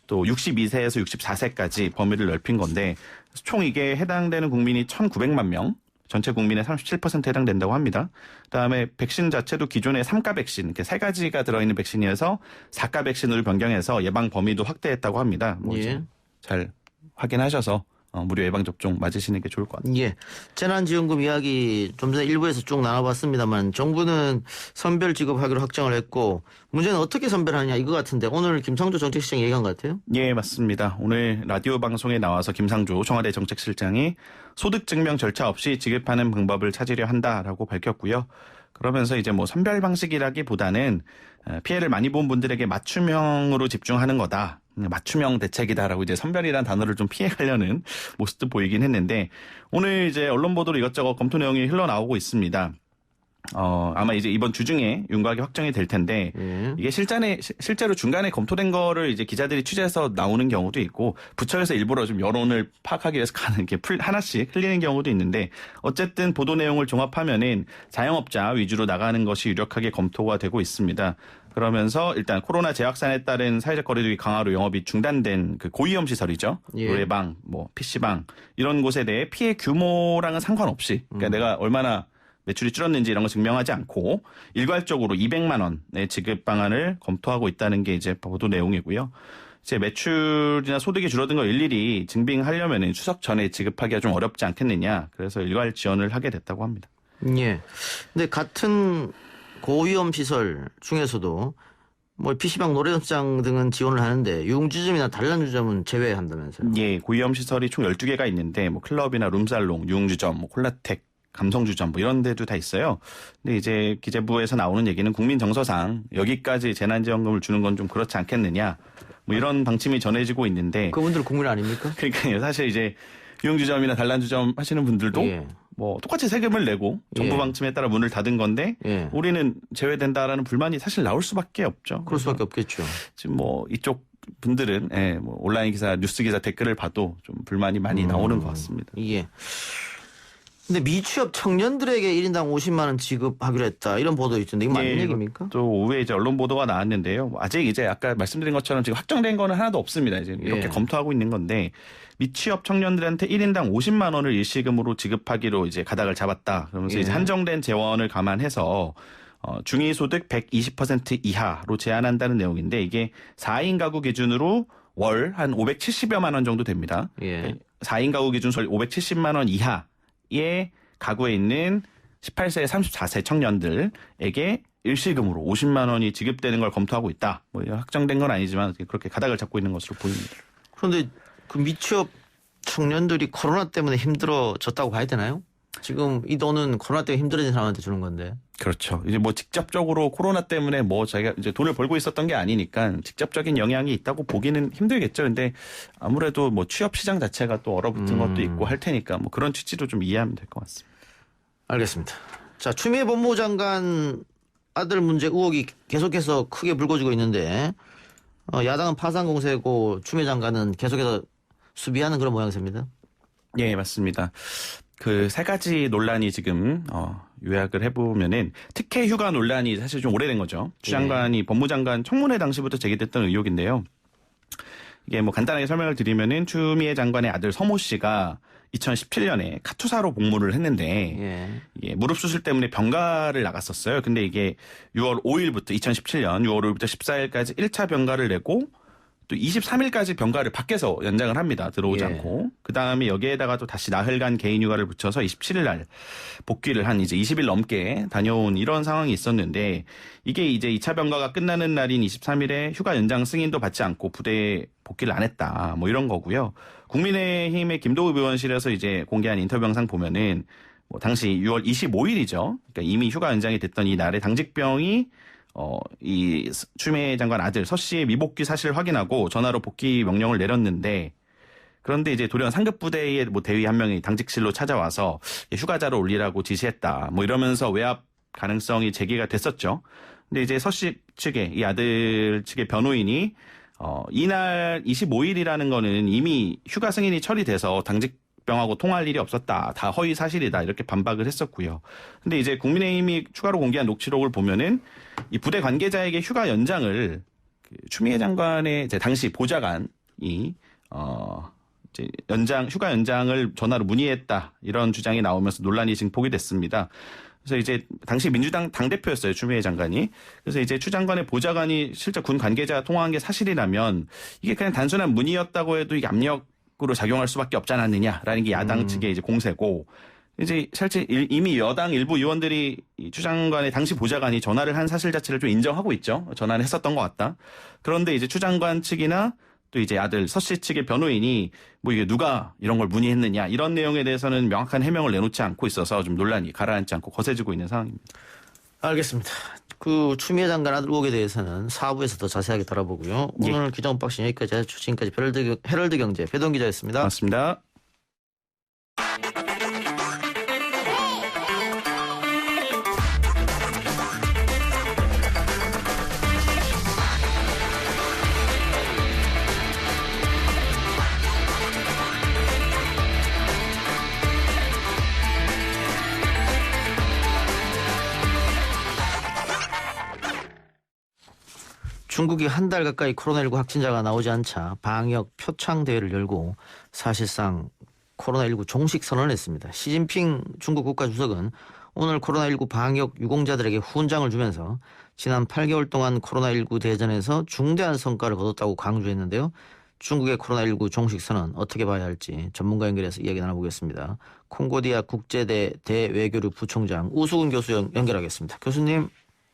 또 62세에서 64세까지 범위를 넓힌 건데 총 이게 해당되는 국민이 1,900만 명. 전체 국민의 37% 해당된다고 합니다. 그다음에 백신 자체도 기존의 3가 백신, 이렇게 3가지가 들어있는 백신이어서 4가 백신으로 변경해서 예방 범위도 확대했다고 합니다. 예. 잘 확인하셔서 무료 예방접종 맞으시는 게 좋을 것 같아요. 예. 재난지원금 이야기 좀 전에 일부에서 쭉 나눠봤습니다만 정부는 선별 지급하기로 확정을 했고 문제는 어떻게 선별하느냐 이거 같은데 오늘 김상조 정책실장이 얘기한 것 같아요? 예, 맞습니다. 오늘 라디오 방송에 나와서 김상조 청와대 정책실장이 소득증명 절차 없이 지급하는 방법을 찾으려 한다라고 밝혔고요. 그러면서 이제 뭐 선별 방식이라기보다는 피해를 많이 본 분들에게 맞춤형으로 집중하는 거다. 맞춤형 대책이다라고 이제 선별이라는 단어를 좀 피해가려는 모습도 보이긴 했는데 오늘 이제 언론 보도로 이것저것 검토 내용이 흘러나오고 있습니다. 아마 이제 이번 주 중에 윤곽이 확정이 될 텐데 이게 실제로 중간에 검토된 거를 이제 기자들이 취재해서 나오는 경우도 있고 부처에서 일부러 좀 여론을 파악하기 위해서 가는 게 하나씩 흘리는 경우도 있는데 어쨌든 보도 내용을 종합하면은 자영업자 위주로 나가는 것이 유력하게 검토가 되고 있습니다. 그러면서 일단 코로나 재확산에 따른 사회적 거리두기 강화로 영업이 중단된 그 고위험 시설이죠. 예. 노래방, 뭐 PC방 이런 곳에 대해 피해 규모랑은 상관없이 그러니까 내가 얼마나 매출이 줄었는지 이런 거 증명하지 않고 일괄적으로 200만 원의 지급 방안을 검토하고 있다는 게 이제 보도 내용이고요. 이제 매출이나 소득이 줄어든 걸 일일이 증빙하려면은 추석 전에 지급하기가 좀 어렵지 않겠느냐. 그래서 일괄 지원을 하게 됐다고 합니다. 예. 근데 같은 고위험 시설 중에서도 뭐 PC방, 노래장 등은 지원을 하는데 유흥주점이나 단란주점은 제외한다면서요? 예, 고위험 시설이 총 12개가 있는데 뭐 클럽이나 룸살롱, 유흥주점, 뭐 콜라텍, 감성주점 뭐 이런 데도 다 있어요. 근데 이제 기재부에서 나오는 얘기는 국민 정서상 여기까지 재난지원금을 주는 건 좀 그렇지 않겠느냐. 뭐 이런 방침이 전해지고 있는데 그분들 국민 아닙니까? 그러니까요. 사실 이제 유흥주점이나 단란주점 하시는 분들도 예. 뭐 똑같이 세금을 내고 정부 예. 방침에 따라 문을 닫은 건데 예. 우리는 제외된다라는 불만이 사실 나올 수밖에 없죠. 그럴 수밖에 없겠죠. 지금 뭐 이쪽 분들은 뭐 온라인 기사, 뉴스 기사 댓글을 봐도 좀 불만이 많이 나오는 것 같습니다. 예. 근데 미취업 청년들에게 1인당 50만 원 지급하기로 했다. 이런 보도 있던데 이거 맞는 얘기입니까? 또 오후에 이제 언론 보도가 나왔는데요. 아직 이제 아까 말씀드린 것처럼 지금 확정된 거는 하나도 없습니다. 이제 이렇게 예. 검토하고 있는 건데 미취업 청년들한테 1인당 50만 원을 일시금으로 지급하기로 이제 가닥을 잡았다. 그러면서 예. 이제 한정된 재원을 감안해서 중위소득 120% 이하로 제한한다는 내용인데 이게 4인 가구 기준으로 월 한 570여만 원 정도 됩니다. 예. 4인 가구 기준 월 570만 원 이하의 가구에 있는 18세, 34세 청년들에게 일시금으로 50만 원이 지급되는 걸 검토하고 있다. 뭐 확정된 건 아니지만 그렇게 가닥을 잡고 있는 것으로 보입니다. 그런데 그 미취업 청년들이 코로나 때문에 힘들어졌다고 봐야 되나요? 지금 이 돈은 코로나 때문에 힘들어진 사람한테 주는 건데. 그렇죠. 이제 뭐 직접적으로 코로나 때문에 뭐 자기가 이제 돈을 벌고 있었던 게 아니니까 직접적인 영향이 있다고 보기는 힘들겠죠. 근데 아무래도 뭐 취업 시장 자체가 또 얼어붙은 것도 있고 할 테니까 뭐 그런 취지로 좀 이해하면 될 것 같습니다. 알겠습니다. 자, 추미애 법무부 장관 아들 문제 의혹이 계속해서 크게 불거지고 있는데 야당은 파상 공세고 추미애 장관은 계속해서 수비하는 그런 모양새입니다. 예, 맞습니다. 그 세 가지 논란이 지금 요약을 해보면은 특혜 휴가 논란이 사실 좀 오래된 거죠. 추 장관이 법무장관 청문회 당시부터 제기됐던 의혹인데요. 이게 뭐 간단하게 설명을 드리면은 추미애 장관의 아들 서모 씨가 2017년에 카투사로 복무를 했는데 이게 무릎 수술 때문에 병가를 나갔었어요. 근데 이게 6월 5일부터 2017년 6월 5일부터 14일까지 1차 병가를 내고 또 23일까지 병가를 밖에서 연장을 합니다. 들어오지 예. 않고. 그다음에 여기에다가 또 다시 나흘간 개인 휴가를 붙여서 27일 날 복귀를 한 이제 20일 넘게 다녀온 이런 상황이 있었는데 이게 이제 2차 병가가 끝나는 날인 23일에 휴가 연장 승인도 받지 않고 부대에 복귀를 안 했다. 뭐 이런 거고요. 국민의힘의 김도읍 의원실에서 이제 공개한 인터뷰 영상 보면은 뭐 당시 6월 25일이죠. 그러니까 이미 휴가 연장이 됐던 이 날에 당직병이 이 추미애 장관 아들 서 씨의 미복귀 사실을 확인하고 전화로 복귀 명령을 내렸는데 그런데 이제 돌연 상급 부대의 뭐 대위 한 명이 당직실로 찾아와서 휴가자로 올리라고 지시했다. 뭐 이러면서 외압 가능성이 제기가 됐었죠. 근데 이제 서 씨 측의 이 아들 측의 변호인이 이날 25일이라는 거는 이미 휴가 승인이 처리돼서 당직병하고 통화할 일이 없었다. 다 허위 사실이다. 이렇게 반박을 했었고요. 근데 이제 국민의힘이 추가로 공개한 녹취록을 보면은 이 부대 관계자에게 휴가 연장을 추미애 장관의 이제 당시 보좌관이 이제 휴가 연장을 전화로 문의했다. 이런 주장이 나오면서 논란이 증폭이 됐습니다. 그래서 이제 당시 민주당 당대표였어요. 추미애 장관이. 그래서 이제 추 장관의 보좌관이 실제 군 관계자 통화한 게 사실이라면 이게 그냥 단순한 문의였다고 해도 이게 압력으로 작용할 수밖에 없지 않았느냐라는 게 야당 측의 이제 공세고 이제 실제 이미 여당 일부 의원들이 추 장관의 당시 보좌관이 전화를 한 사실 자체를 좀 인정하고 있죠. 전화를 했었던 것 같다. 그런데 이제 추 장관 측이나 또 이제 아들 서 씨 측의 변호인이 뭐 이게 누가 이런 걸 문의했느냐 이런 내용에 대해서는 명확한 해명을 내놓지 않고 있어서 좀 논란이 가라앉지 않고 거세지고 있는 상황입니다. 알겠습니다. 그 추미애 장관 아들 의혹에 대해서는 4부에서 더 자세하게 다뤄보고요. 오늘 기자 언박싱 여기까지 하죠. 지금까지 헤럴드 경제 배동 기자였습니다. 맞습니다. 중국이 한 달 가까이 코로나19 확진자가 나오지 않자 방역 표창 대회를 열고 사실상 코로나19 종식 선언을 했습니다. 시진핑 중국 국가주석은 오늘 코로나19 방역 유공자들에게 훈장을 주면서 지난 8개월 동안 코로나19 대전에서 중대한 성과를 거뒀다고 강조했는데요. 중국의 코로나19 종식 선언 어떻게 봐야 할지 전문가 연결해서 이야기 나눠보겠습니다. 콩고디아 국제대 대외교류 부총장 우수근 교수 연결하겠습니다. 교수님.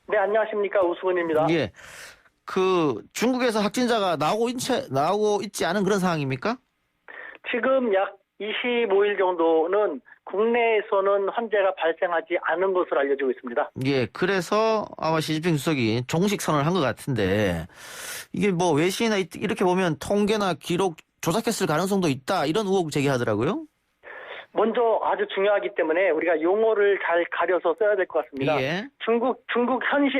네, 안녕하십니까. 우수근입니다. 예. 그 중국에서 확진자가 나오고 있지 않은 그런 상황입니까? 지금 약 25일 정도는 국내에서는 환자가 발생하지 않은 것으로 알려지고 있습니다. 예, 그래서 아마 시진핑 주석이 종식 선언을 한 것 같은데 이게 뭐 외신이나 이렇게 보면 통계나 기록 조작했을 가능성도 있다 이런 의혹 제기하더라고요. 먼저 아주 중요하기 때문에 우리가 용어를 잘 가려서 써야 될 것 같습니다. 예. 중국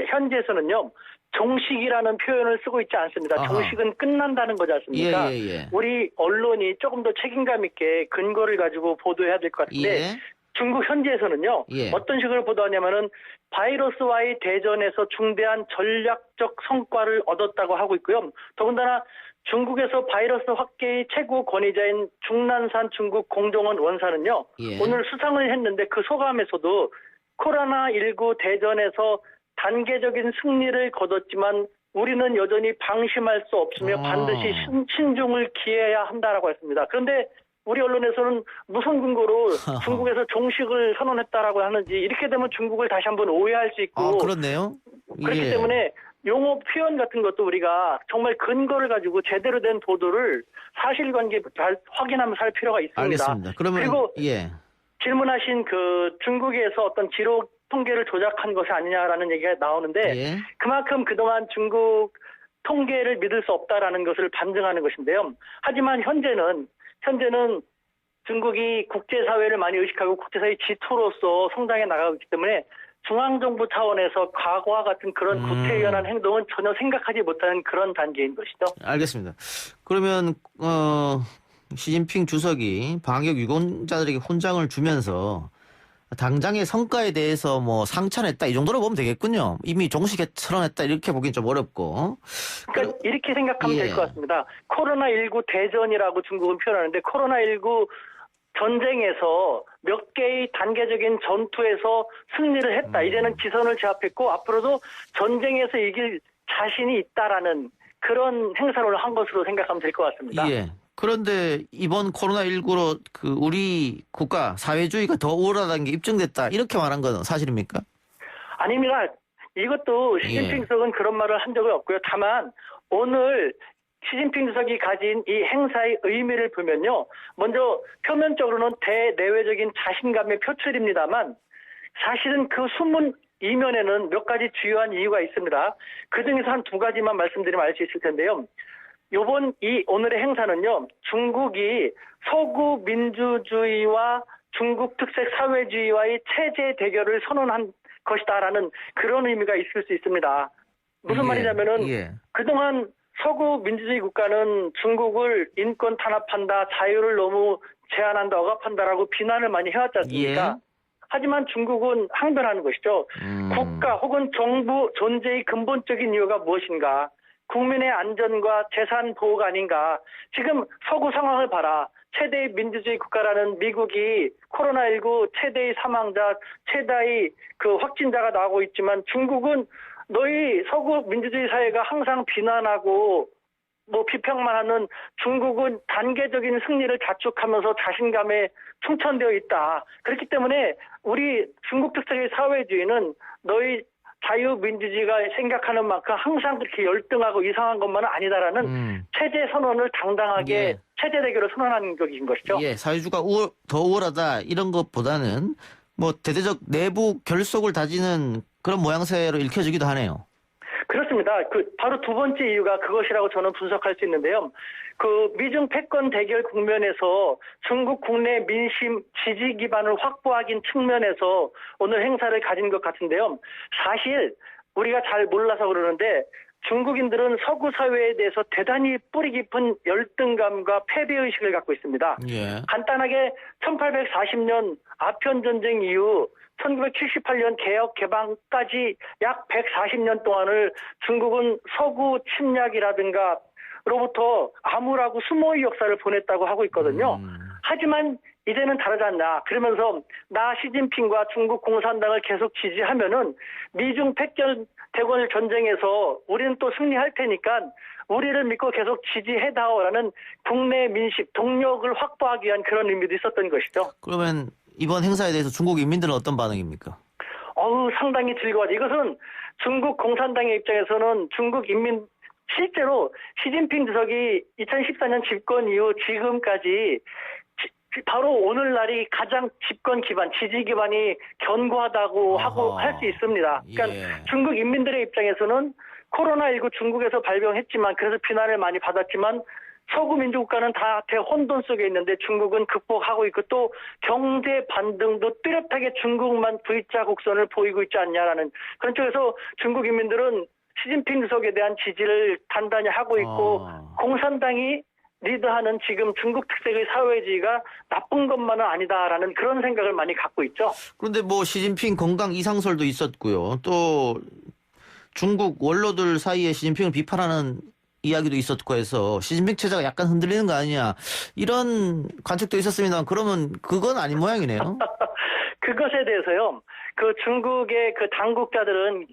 현지에서는요. 종식이라는 표현을 쓰고 있지 않습니다. 아하. 종식은 끝난다는 거지 않습니까? 예. 우리 언론이 조금 더 책임감 있게 근거를 가지고 보도해야 될 것 같은데 예. 중국 현지에서는요. 예. 어떤 식으로 보도하냐면은 바이러스와의 대전에서 중대한 전략적 성과를 얻었다고 하고 있고요. 더군다나 중국에서 바이러스 확계의 최고 권위자인 중난산 중국 공정원 원사는요. 예. 오늘 수상을 했는데 그 소감에서도 코로나19 대전에서 단계적인 승리를 거뒀지만 우리는 여전히 방심할 수 없으며 반드시 신중을 기해야 한다라고 했습니다. 그런데 우리 언론에서는 무슨 근거로 중국에서 종식을 선언했다라고 하는지 이렇게 되면 중국을 다시 한번 오해할 수 있고 그렇네요. 그렇기 예. 때문에 용어 표현 같은 것도 우리가 정말 근거를 가지고 제대로 된 보도를 사실관계 잘 확인하면서 할 필요가 있습니다. 알겠습니다. 그러면 그리고 예. 질문하신 그 중국에서 어떤 기록 통계를 조작한 것이 아니냐라는 얘기가 나오는데 예. 그만큼 그동안 중국 통계를 믿을 수 없다라는 것을 반증하는 것인데요. 하지만 현재는 중국이 국제사회를 많이 의식하고 국제사회 지토로서 성장해 나가고 있기 때문에 중앙정부 차원에서 과거와 같은 그런 구태의연한 행동은 전혀 생각하지 못하는 그런 단계인 것이죠. 알겠습니다. 그러면 시진핑 주석이 방역 유공자들에게 훈장을 주면서 당장의 성과에 대해서 뭐 상찬했다 이 정도로 보면 되겠군요. 이미 종식에 선언했다 이렇게 보긴 좀 어렵고. 그러니까 이렇게 생각하면 예. 될 것 같습니다. 코로나19 대전이라고 중국은 표현하는데 코로나19 전쟁에서 몇 개의 단계적인 전투에서 승리를 했다. 이제는 기선을 제압했고 앞으로도 전쟁에서 이길 자신이 있다라는 그런 행사를 한 것으로 생각하면 될 것 같습니다. 예. 그런데 이번 코로나19로 그 우리 국가 사회주의가 더 우월하다는 게 입증됐다. 이렇게 말한 건 사실입니까? 아닙니다. 이것도 시진핑 주석은 그런 말을 한 적은 없고요. 다만 오늘 시진핑 주석이 가진 이 행사의 의미를 보면요. 먼저 표면적으로는 대내외적인 자신감의 표출입니다만 사실은 그 숨은 이면에는 몇 가지 주요한 이유가 있습니다. 그중에서 한 두 가지만 말씀드리면 알 수 있을 텐데요. 요번 이 오늘의 행사는요. 중국이 서구 민주주의와 중국 특색 사회주의와의 체제 대결을 선언한 것이다라는 그런 의미가 있을 수 있습니다. 무슨 말이냐면은 그동안 서구 민주주의 국가는 중국을 인권 탄압한다, 자유를 너무 제한한다, 억압한다라고 비난을 많이 해왔지 않습니까? 하지만 중국은 항변하는 것이죠. 국가 혹은 정부 존재의 근본적인 이유가 무엇인가? 국민의 안전과 재산 보호가 아닌가? 지금 서구 상황을 봐라. 최대의 민주주의 국가라는 미국이 코로나19 최대의 사망자, 최다의 그 확진자가 나오고 있지만 중국은 너희 서구 민주주의 사회가 항상 비난하고 뭐 비평만 하는 중국은 단계적인 승리를 자축하면서 자신감에 충천되어 있다. 그렇기 때문에 우리 중국 특색의 사회주의는 너희 자유민주주의가 생각하는 만큼 항상 그렇게 열등하고 이상한 것만은 아니다라는 체제 선언을 당당하게 체제 대결을 선언하는 것인 것이죠. 예, 사회주의가 더 우월하다 이런 것보다는 뭐 대대적 내부 결속을 다지는 그런 모양새로 읽혀지기도 하네요. 그렇습니다. 바로 두 번째 이유가 그것이라고 저는 분석할 수 있는데요. 그 미중 패권 대결 국면에서 중국 국내 민심 지지 기반을 확보하긴 측면에서 오늘 행사를 가진 것 같은데요. 사실 우리가 잘 몰라서 그러는데 중국인들은 서구 사회에 대해서 대단히 뿌리 깊은 열등감과 패배의식을 갖고 있습니다. 간단하게 1840년 아편전쟁 이후 1978년 개혁 개방까지 약 140년 동안을 중국은 서구 침략이라든가 로부터 암울하고 수모의 역사를 보냈다고 하고 있거든요. 하지만 이제는 다르지 않나. 그러면서 나 시진핑과 중국 공산당을 계속 지지하면은 미중 패권 대권 전쟁에서 우리는 또 승리할 테니까 우리를 믿고 계속 지지해다오라는 국내 민심, 동력을 확보하기 위한 그런 의미도 있었던 것이죠. 그러면 이번 행사에 대해서 중국 인민들은 어떤 반응입니까? 상당히 즐거워요. 이것은 중국 공산당의 입장에서는 중국 인민 실제로 시진핑 주석이 2014년 집권 이후 지금까지 바로 오늘날이 가장 집권 기반, 지지 기반이 견고하다고 하고 할 수 있습니다. 그러니까 중국 인민들의 입장에서는 코로나19 중국에서 발병했지만 그래서 비난을 많이 받았지만 서구 민주국가는 다 대혼돈 속에 있는데 중국은 극복하고 있고 또 경제 반등도 뚜렷하게 중국만 V자 곡선을 보이고 있지 않냐라는 그런 쪽에서 중국 인민들은 시진핑 주석에 대한 지지를 단단히 하고 있고 공산당이 리드하는 지금 중국 특색의 사회주의가 나쁜 것만은 아니다라는 그런 생각을 많이 갖고 있죠. 그런데 뭐 시진핑 건강 이상설도 있었고요. 또 중국 원로들 사이에 시진핑을 비판하는 이야기도 있었고 해서 시진핑 체제가 약간 흔들리는 거 아니냐 이런 관측도 있었습니다. 그러면 그건 아닌 모양이네요. 그것에 대해서요. 그 중국의 그 당국자들은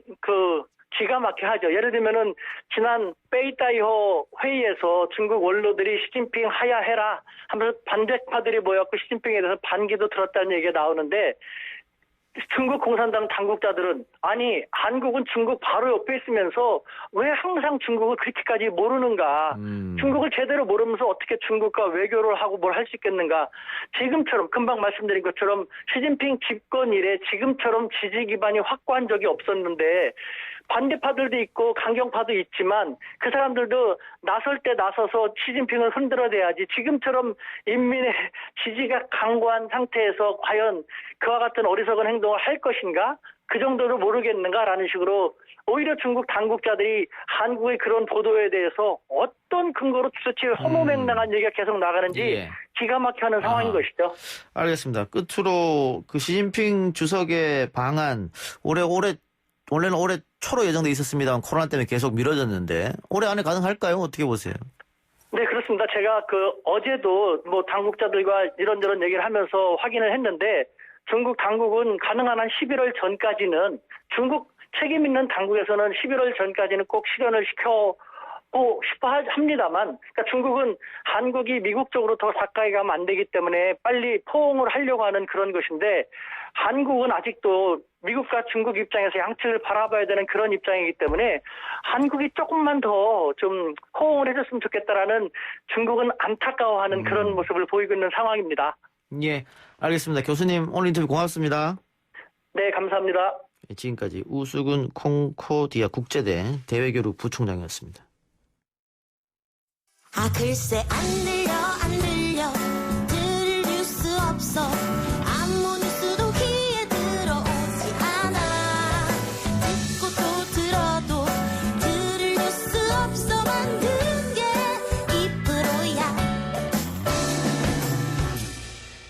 기가 막히게 하죠. 예를 들면은 지난 베이따이호 회의에서 중국 원로들이 시진핑 하야해라 하면서 반대파들이 모였고 시진핑에 대해서 반기도 들었다는 얘기가 나오는데 중국 공산당 당국자들은 아니 한국은 중국 바로 옆에 있으면서 왜 항상 중국을 그렇게까지 모르는가. 중국을 제대로 모르면서 어떻게 중국과 외교를 하고 뭘 할 수 있겠는가. 지금처럼 금방 말씀드린 것처럼 시진핑 집권 이래 지금처럼 지지 기반이 확고한 적이 없었는데 반대파들도 있고 강경파도 있지만 그 사람들도 나설 때 나서서 시진핑을 흔들어대야지 지금처럼 인민의 지지가 강고한 상태에서 과연 그와 같은 어리석은 행동을 할 것인가? 그 정도로 모르겠는가라는 식으로 오히려 중국 당국자들이 한국의 그런 보도에 대해서 어떤 근거로 주저치 허무맹랑한 얘기가 계속 나가는지 기가 막히게 하는 상황인 것이죠. 알겠습니다. 끝으로 그 시진핑 주석의 방안 원래는 올해 초로 예정돼 있었습니다만 코로나 때문에 계속 미뤄졌는데 올해 안에 가능할까요? 어떻게 보세요? 네, 그렇습니다. 제가 어제도 뭐 당국자들과 이런저런 얘기를 하면서 확인을 했는데 중국 당국은 가능한 한 11월 전까지는 중국 책임 있는 당국에서는 11월 전까지는 꼭 실현을 시켜보고 받고 싶어 합니다만, 그러니까 중국은 한국이 미국 쪽으로 더 가까이 가면 안 되기 때문에 빨리 포옹을 하려고 하는 그런 것인데, 한국은 아직도 미국과 중국 입장에서 양측을 바라봐야 되는 그런 입장이기 때문에 한국이 조금만 더 좀 호응을 해줬으면 좋겠다라는 중국은 안타까워하는 그런 모습을 보이고 있는 상황입니다. 예, 알겠습니다. 교수님 오늘 인터뷰 고맙습니다. 네, 감사합니다. 지금까지 우수근 콩코디아 국제대 대외교류 부총장이었습니다. 아 글쎄 안 들려 들을 뉴스 없어 아무 뉴스도 귀에 들어오지 않아 듣고 또 들어도 들을 뉴스 없어 만든 게 2%야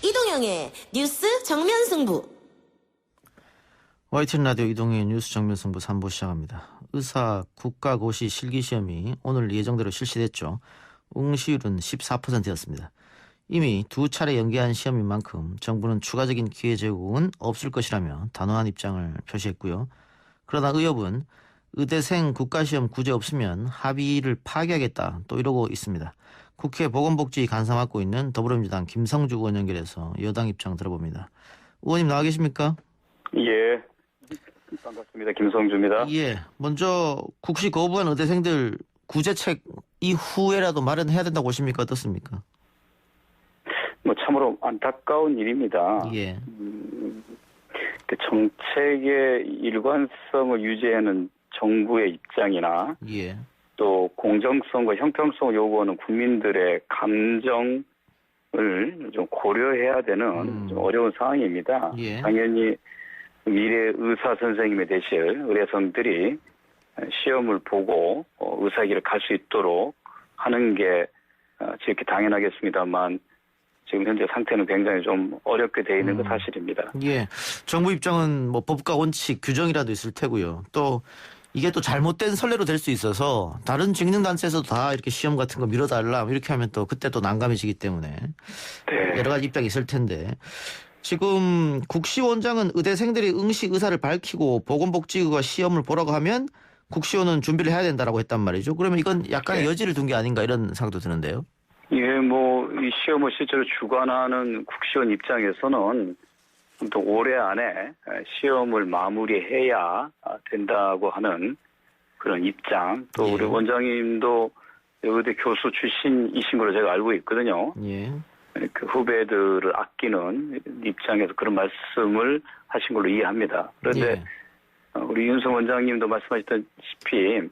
이동영의 뉴스 정면 승부. YTN 라디오 이동의 뉴스 정면승부 3부 시작합니다. 의사 국가고시 실기시험이 오늘 예정대로 실시됐죠. 응시율은 14%였습니다. 이미 2차례 연기한 시험인 만큼 정부는 추가적인 기회 제공은 없을 것이라며 단호한 입장을 표시했고요. 그러나 의협은 의대생 국가시험 구제 없으면 합의를 파기하겠다 또 이러고 있습니다. 국회 보건복지 간사 맡고 있는 더불어민주당 김성주 의원 연결해서 여당 입장 들어봅니다. 의원님 나와 계십니까? 예. 반갑습니다. 김성주입니다. 예. 먼저 국시 거부한 의대생들 구제책 이후에라도 마련해야 된다고 보십니까? 어떻습니까? 뭐 참으로 안타까운 일입니다. 예. 그 정책의 일관성을 유지하는 정부의 입장이나 예. 또 공정성과 형평성을 요구하는 국민들의 감정을 좀 고려해야 되는 좀 어려운 상황입니다. 예. 당연히 미래 의사 선생님이 되실 의대생들이 시험을 보고 의사길을 갈 수 있도록 하는 게 지극히 당연하겠습니다만 지금 현재 상태는 굉장히 좀 어렵게 돼 있는 건 사실입니다. 예. 정부 입장은 뭐 법과 원칙, 규정이라도 있을 테고요. 또 이게 또 잘못된 선례로 될 수 있어서 다른 직능단체에서도 다 이렇게 시험 같은 거 미뤄달라 이렇게 하면 또 그때 또 난감해지기 때문에 네. 여러 가지 입장이 있을 텐데 지금 국시원장은 의대생들이 응시 의사를 밝히고 보건복지부가 시험을 보라고 하면 국시원은 준비를 해야 된다라고 했단 말이죠. 그러면 이건 약간의 여지를 둔 게 아닌가 이런 생각도 드는데요. 예, 뭐 이 시험을 실제로 주관하는 국시원 입장에서는 또 올해 안에 시험을 마무리해야 된다고 하는 그런 입장. 또 우리 원장님도 의대 교수 출신이신 걸로 제가 알고 있거든요. 예. 그 후배들을 아끼는 입장에서 그런 말씀을 하신 걸로 이해합니다. 그런데 우리 윤석 원장님도 말씀하셨다시피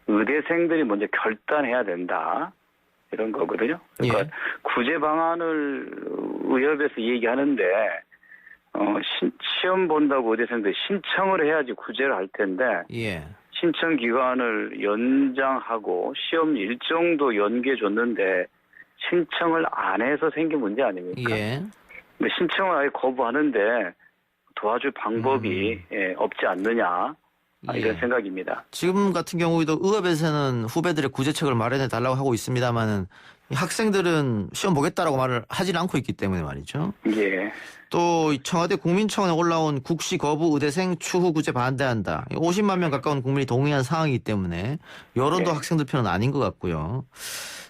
의대생들이 먼저 결단해야 된다. 이런 거거든요. 그러니까 구제 방안을 의협에서 얘기하는데 시험 본다고 의대생들이 신청을 해야지 구제를 할 텐데 신청 기간을 연장하고 시험 일정도 연기해 줬는데 신청을 안 해서 생긴 문제 아닙니까? 근데 신청을 아예 거부하는데 도와줄 방법이 없지 않느냐 이런 생각입니다. 지금 같은 경우에도 의협에서는 후배들의 구제책을 마련해 달라고 하고 있습니다만은 학생들은 시험 보겠다라고 말을 하지는 않고 있기 때문에 말이죠. 예. 또 청와대 국민청원에 올라온 국시 거부 의대생 추후 구제 반대한다. 50만 명 가까운 국민이 동의한 상황이기 때문에 여론도 학생들 편은 아닌 것 같고요.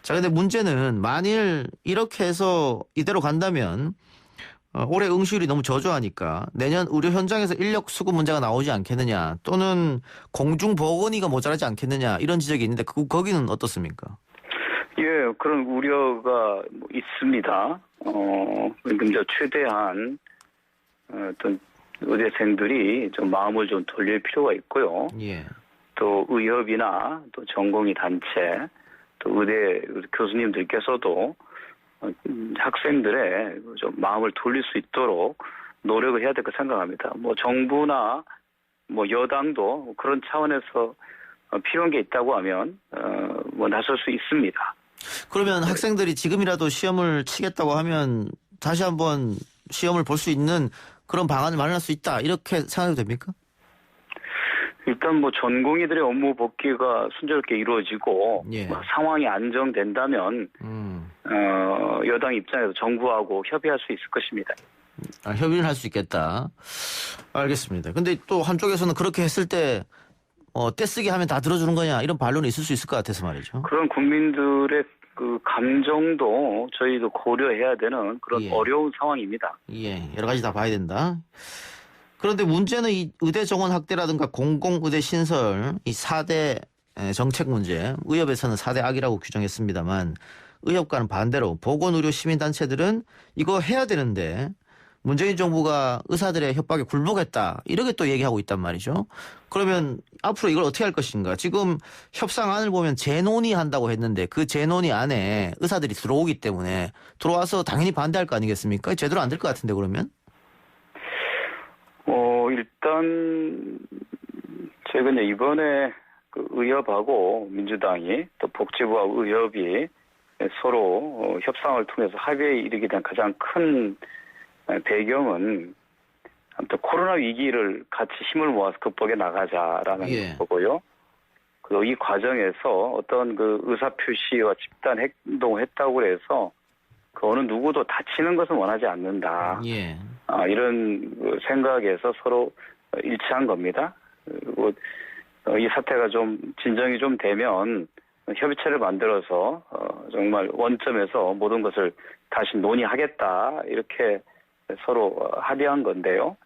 자, 근데 문제는 만일 이렇게 해서 이대로 간다면 올해 응시율이 너무 저조하니까 내년 의료 현장에서 인력 수급 문제가 나오지 않겠느냐 또는 공중보건의가 모자라지 않겠느냐 이런 지적이 있는데 거기는 어떻습니까? 예, 그런 우려가 있습니다. 이제 최대한 어떤 의대생들이 좀 마음을 좀 돌릴 필요가 있고요. 또 의협이나 또 전공의 단체 또 의대 교수님들께서도 학생들의 좀 마음을 돌릴 수 있도록 노력을 해야 될 거 생각합니다. 뭐 정부나 뭐 여당도 그런 차원에서 필요한 게 있다고 하면 뭐 나설 수 있습니다. 그러면 학생들이 지금이라도 시험을 치겠다고 하면 다시 한번 시험을 볼 수 있는 그런 방안을 마련할 수 있다 이렇게 생각해도 됩니까? 일단 뭐 전공의들의 업무 복귀가 순조롭게 이루어지고 뭐 상황이 안정된다면 여당 입장에서 정부하고 협의할 수 있을 것입니다. 협의를 할 수 있겠다. 알겠습니다. 근데 또 한쪽에서는 그렇게 했을 때 떼쓰기 하면 다 들어주는 거냐 이런 반론이 있을 수 있을 것 같아서 말이죠. 그런 국민들의 그 감정도 저희도 고려해야 되는 그런 어려운 상황입니다. 예, 여러 가지 다 봐야 된다. 그런데 문제는 이 의대 정원 확대라든가 공공의대 신설 이 4대 정책 문제, 의협에서는 4대 악이라고 규정했습니다만 의협과는 반대로 보건의료 시민단체들은 이거 해야 되는데 문재인 정부가 의사들의 협박에 굴복했다 이렇게 또 얘기하고 있단 말이죠. 그러면 앞으로 이걸 어떻게 할 것인가. 지금 협상안을 보면 재논의한다고 했는데 그 재논의 안에 의사들이 들어오기 때문에 들어와서 당연히 반대할 거 아니겠습니까? 제대로 안 될 것 같은데 그러면? 일단 저희가 이제 이번에 그 의협하고 민주당이 또 복지부와 의협이 서로 협상을 통해서 합의에 이르게 된 가장 큰 배경은 아무튼 코로나 위기를 같이 힘을 모아서 극복해 나가자라는 거고요. 그리고 이 과정에서 어떤 그 의사 표시와 집단 행동을 했다고 해서 그 어느 누구도 다치는 것은 원하지 않는다. 이런 생각에서 서로 일치한 겁니다. 그리고 이 사태가 좀 진정이 좀 되면 협의체를 만들어서 정말 원점에서 모든 것을 다시 논의하겠다 이렇게 서로 합의한 건데요.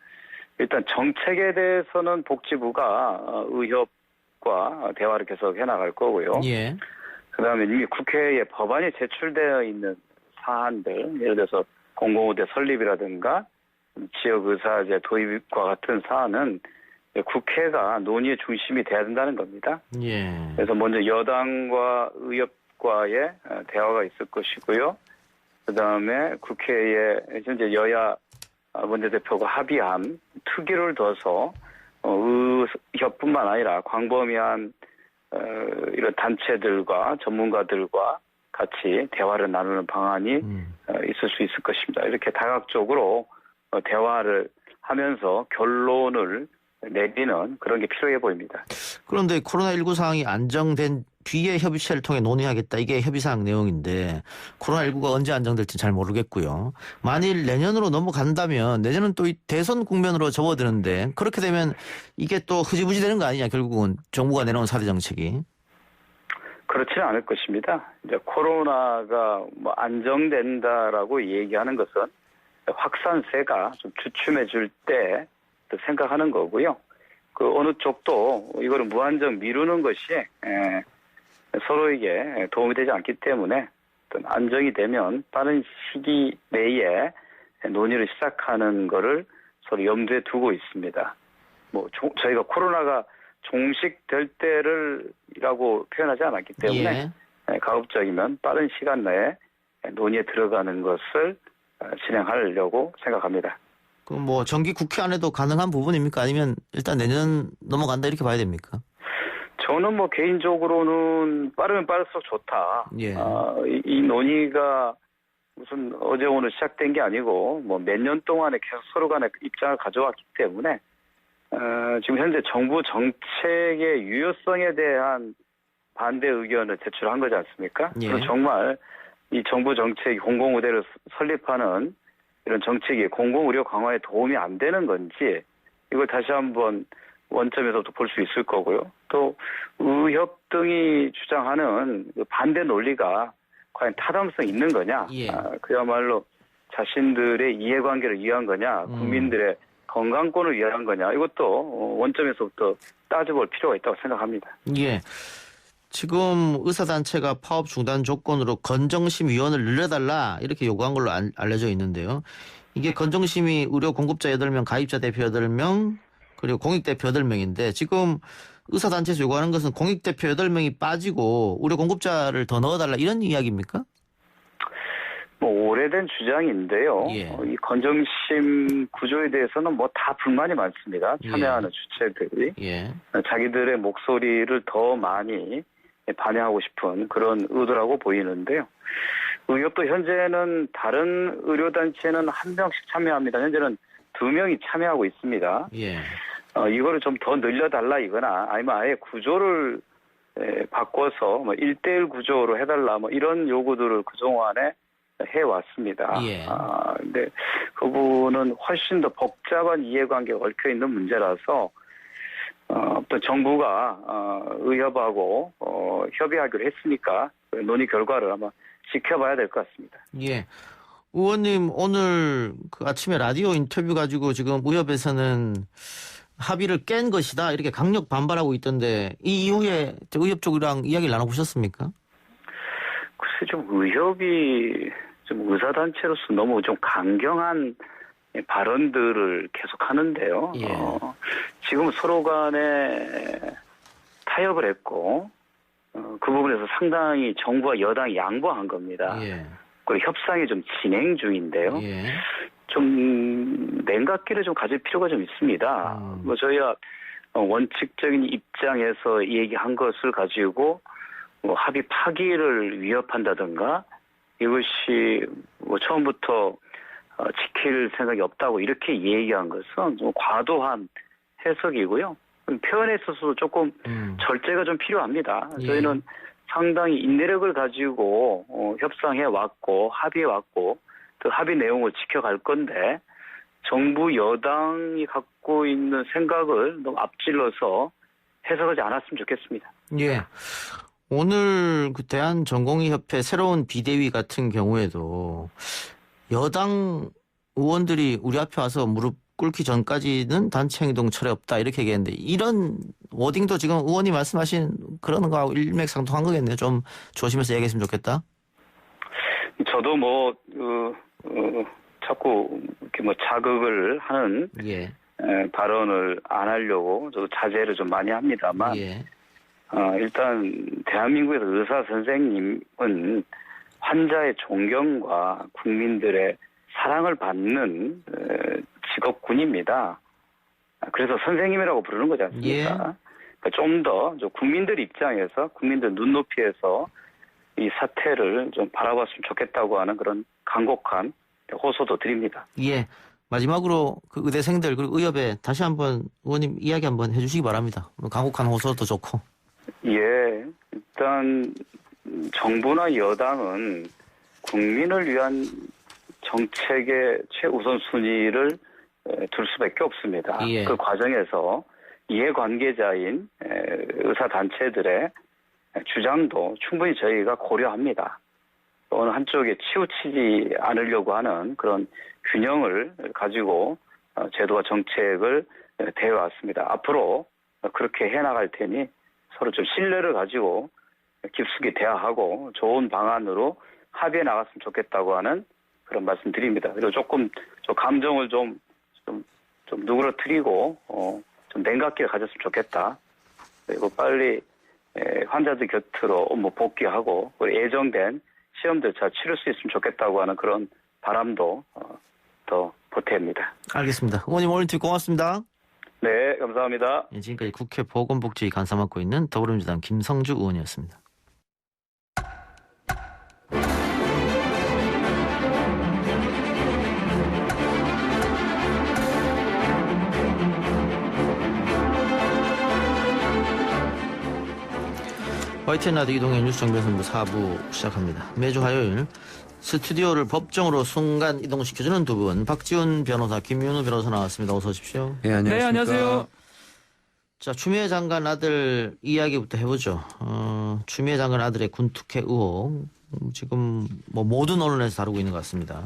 일단 정책에 대해서는 복지부가 의협과 대화를 계속 해나갈 거고요. 그다음에 이미 국회에 법안이 제출되어 있는 사안들, 예를 들어서 공공의대 설립이라든가 지역의사제 도입과 같은 사안은 국회가 논의의 중심이 돼야 된다는 겁니다. 그래서 먼저 여당과 의협과의 대화가 있을 것이고요. 그다음에 국회에 현재 여야 원내대표가 합의한 특위를 둬서 의협뿐만 아니라 광범위한 이런 단체들과 전문가들과 같이 대화를 나누는 방안이 있을 수 있을 것입니다. 이렇게 다각적으로 대화를 하면서 결론을 내리는 그런 게 필요해 보입니다. 그런데 코로나19 상황이 안정된 뒤에 협의체를 통해 논의하겠다. 이게 협의사항 내용인데 코로나19가 언제 안정될지 잘 모르겠고요. 만일 내년으로 넘어간다면 내년은 또 이 대선 국면으로 접어드는데 그렇게 되면 이게 또 흐지부지 되는 거 아니냐. 결국은 정부가 내놓은 4대 정책이. 그렇지는 않을 것입니다. 이제 코로나가 뭐 안정된다라고 얘기하는 것은 확산세가 좀 주춤해질 때 생각하는 거고요. 그 어느 쪽도 이거를 무한정 미루는 것이 서로에게 도움이 되지 않기 때문에 어떤 안정이 되면 빠른 시기 내에 논의를 시작하는 거를 서로 염두에 두고 있습니다. 뭐 저희가 코로나가 종식될 때를이라고 표현하지 않았기 때문에 가급적이면 빠른 시간 내에 논의에 들어가는 것을 진행하려고 생각합니다. 그럼 뭐 정기 국회 안에도 가능한 부분입니까? 아니면 일단 내년 넘어간다 이렇게 봐야 됩니까? 저는 뭐 개인적으로는 빠르면 빠를수록 좋다. 이 논의가 무슨 어제 오늘 시작된 게 아니고 뭐 몇 년 동안에 계속 서로 간에 입장을 가져왔기 때문에 지금 현재 정부 정책의 유효성에 대한 반대 의견을 제출한 거지 않습니까? 그리고 정말 이 정부 정책이 공공의대를 설립하는 이런 정책이 공공의료 강화에 도움이 안 되는 건지 이걸 다시 한번 원점에서도 볼 수 있을 거고요. 또 의협 등이 주장하는 반대 논리가 과연 타당성 있는 거냐. 그야말로 자신들의 이해관계를 위한 거냐. 국민들의 건강권을 위한 거냐. 이것도 원점에서부터 따져볼 필요가 있다고 생각합니다. 지금 의사단체가 파업 중단 조건으로 건정심위원을 늘려달라 이렇게 요구한 걸로 알려져 있는데요. 이게 건정심이 의료 공급자 8명, 가입자 대표 8명, 그리고 공익대표 8명인데 지금 의사단체에서 요구하는 것은 공익대표 8명이 빠지고 의료 공급자를 더 넣어달라 이런 이야기입니까? 뭐 오래된 주장인데요. 이 건정심 구조에 대해서는 뭐 다 불만이 많습니다. 참여하는 주체들이. 자기들의 목소리를 더 많이 반영하고 싶은 그런 의도라고 보이는데요. 의협도 현재는 다른 의료단체는 1명씩 참여합니다. 현재는 2명이 참여하고 있습니다. 이거를 좀 더 늘려달라 이거나 아니면 아예 구조를 바꿔서 뭐 1대1 구조로 해달라 뭐 이런 요구들을 그동안에 해왔습니다. 근데 그분은 훨씬 더 복잡한 이해관계가 얽혀 있는 문제라서 또 정부가 의협하고 협의하기로 했으니까 논의 결과를 아마 지켜봐야 될 것 같습니다. 예. 의원님 오늘 그 아침에 라디오 인터뷰 가지고 지금 의협에서는 합의를 깬 것이다 이렇게 강력 반발하고 있던데 이 이후에 의협 쪽이랑 이야기를 나눠보셨습니까? 글쎄 좀 의협이 좀 의사단체로서 너무 좀 강경한 발언들을 계속 하는데요. 예. 지금 서로 간에 타협을 했고 그 부분에서 상당히 정부와 여당이 양보한 겁니다. 예. 그리고 협상이 좀 진행 중인데요. 예. 좀 냉각기를 좀 가질 필요가 좀 있습니다. 뭐 저희가 원칙적인 입장에서 얘기한 것을 가지고 뭐 합의 파기를 위협한다든가 이것이 뭐 처음부터 지킬 생각이 없다고 이렇게 얘기한 것은 좀 과도한 해석이고요. 표현에 있어서도 조금 절제가 좀 필요합니다. 예. 저희는 상당히 인내력을 가지고 협상해 왔고 합의해 왔고 그 합의 내용을 지켜갈 건데 정부 여당이 갖고 있는 생각을 너무 앞질러서 해석하지 않았으면 좋겠습니다. 예. 오늘 그 대한전공의협회 새로운 비대위 같은 경우에도 여당 의원들이 우리 앞에 와서 무릎 꿇기 전까지는 단체 행동 철회 없다 이렇게 얘기했는데 이런 워딩도 지금 의원이 말씀하신 그런 거하고 일맥상통한 거겠네요. 좀 조심해서 얘기했으면 좋겠다. 저도 자꾸 이렇게 자극을 하는 예. 발언을 안 하려고 저도 자제를 좀 많이 합니다만 예. 일단 대한민국에서 의사 선생님은 환자의 존경과 국민들의 사랑을 받는 직업군입니다. 그래서 선생님이라고 부르는 거지 않습니까? 예. 그러니까 좀 더 국민들 입장에서 국민들 눈높이에서 이 사태를 좀 바라봤으면 좋겠다고 하는 그런 간곡한 호소도 드립니다. 예. 마지막으로 그 의대생들 그리고 의협에 다시 한번 의원님 이야기 한번 해주시기 바랍니다. 간곡한 호소도 좋고. 예. 일단 정부나 여당은 국민을 위한 정책의 최우선순위를 둘 수밖에 없습니다. 예. 그 과정에서 이해관계자인 의사단체들의 주장도 충분히 저희가 고려합니다. 어느 한쪽에 치우치지 않으려고 하는 그런 균형을 가지고 제도와 정책을 대해왔습니다. 앞으로 그렇게 해나갈 테니 서로 좀 신뢰를 가지고 깊숙이 대화하고 좋은 방안으로 합의해 나갔으면 좋겠다고 하는 그런 말씀 드립니다. 그리고 조금 감정을 좀 누그러뜨리고 좀 냉각기를 가졌으면 좋겠다. 그리고 빨리 환자들 곁으로 복귀하고 예정된 시험들 잘 치를 수 있으면 좋겠다고 하는 그런 바람도 더 보탭니다. 알겠습니다. 의원님 오늘 인터뷰 고맙습니다. 네, 감사합니다. 예, 지금까지 국회 보건복지위 간사 맡고 있는 더불어민주당 김성주 의원이었습니다. YTN 라디오 이동현 뉴스 정변선부 4부 시작합니다. 매주 화요일 스튜디오를 법정으로 순간 이동시켜주는 두 분, 박지훈 변호사, 김윤우 변호사 나왔습니다. 어서 오십시오. 네, 안녕하십니까. 네, 안녕하세요. 자, 추미애 장관 아들 이야기부터 해보죠. 추미애 장관 아들의 군특혜 의혹, 지금 모든 언론에서 다루고 있는 것 같습니다.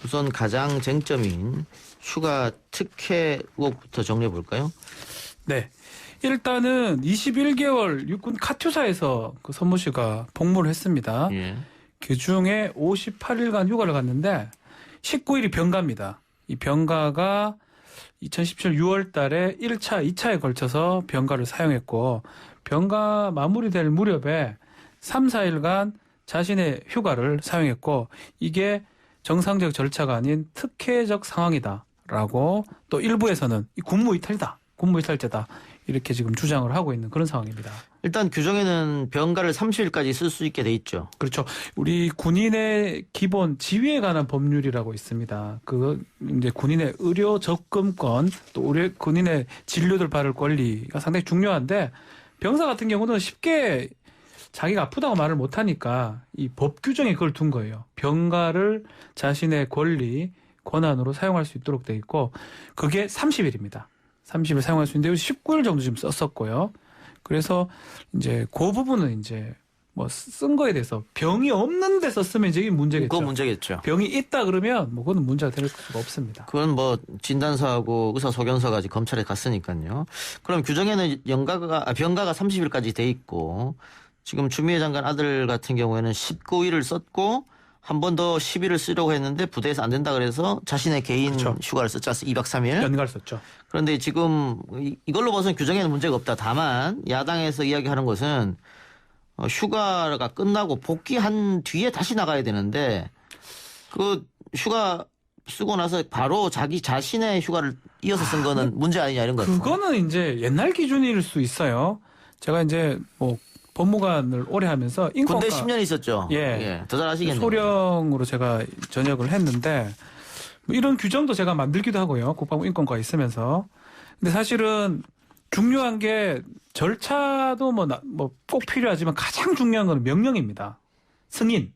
우선 가장 쟁점인 휴가 특혜 의혹부터 정리해 볼까요? 네. 일단은 21개월 육군 카투사에서 그 선모 씨가 복무를 했습니다. 예. 그 중에 58일간 휴가를 갔는데 19일이 병가입니다. 이 병가가 2017년 6월 달에 1차, 2차에 걸쳐서 병가를 사용했고 병가 마무리될 무렵에 3, 4일간 자신의 휴가를 사용했고 이게 정상적 절차가 아닌 특혜적 상황이다라고 또 일부에서는 군무 이탈이다. 군무 이탈죄다. 이렇게 지금 주장을 하고 있는 그런 상황입니다. 일단 규정에는 병가를 30일까지 쓸 수 있게 돼 있죠. 그렇죠. 우리 군인의 기본 지위에 관한 법률이라고 있습니다. 그 이제 군인의 의료 접근권 또 우리 군인의 진료들 받을 권리가 상당히 중요한데 병사 같은 경우는 쉽게 자기가 아프다고 말을 못 하니까 이 법 규정에 그걸 둔 거예요. 병가를 자신의 권리, 권한으로 사용할 수 있도록 돼 있고 그게 30일입니다. 30일 사용할 수 있는데 19일 정도 지금 썼었고요. 그래서 이제 그 부분은 이제 뭐 쓴 거에 대해서 병이 없는데 썼으면 이제 이게 문제겠죠. 그건 문제겠죠. 병이 있다 그러면 뭐 그건 문제가 될 수가 없습니다. 그건 뭐 진단서하고 의사 소견서가 검찰에 갔으니까요. 그럼 규정에는 병가가 30일까지 돼 있고 지금 추미애 장관 아들 같은 경우에는 19일을 썼고 한 번 더 10일을 쓰려고 했는데 부대에서 안 된다 그래서 자신의 개인 그렇죠. 휴가를 썼지 않습니까? 2박 3일. 연가를 썼죠. 그런데 지금 이걸로 봐서는 규정에는 문제가 없다. 다만 야당에서 이야기하는 것은 휴가가 끝나고 복귀한 뒤에 다시 나가야 되는데 그 휴가 쓰고 나서 바로 자기 자신의 휴가를 이어서 쓴 거는 문제 아니냐 이런 거. 그거는 이제 옛날 기준일 수 있어요. 제가 이제 뭐 법무관을 오래 하면서 인권과 군대 10년 있었죠. 예. 더 잘 아시겠네요. 소령으로 제가 전역을 했는데 뭐 이런 규정도 제가 만들기도 하고요. 국방부 인권과에 있으면서. 근데 사실은 중요한 게 절차도 뭐 꼭 필요하지만 가장 중요한 건 명령입니다. 승인.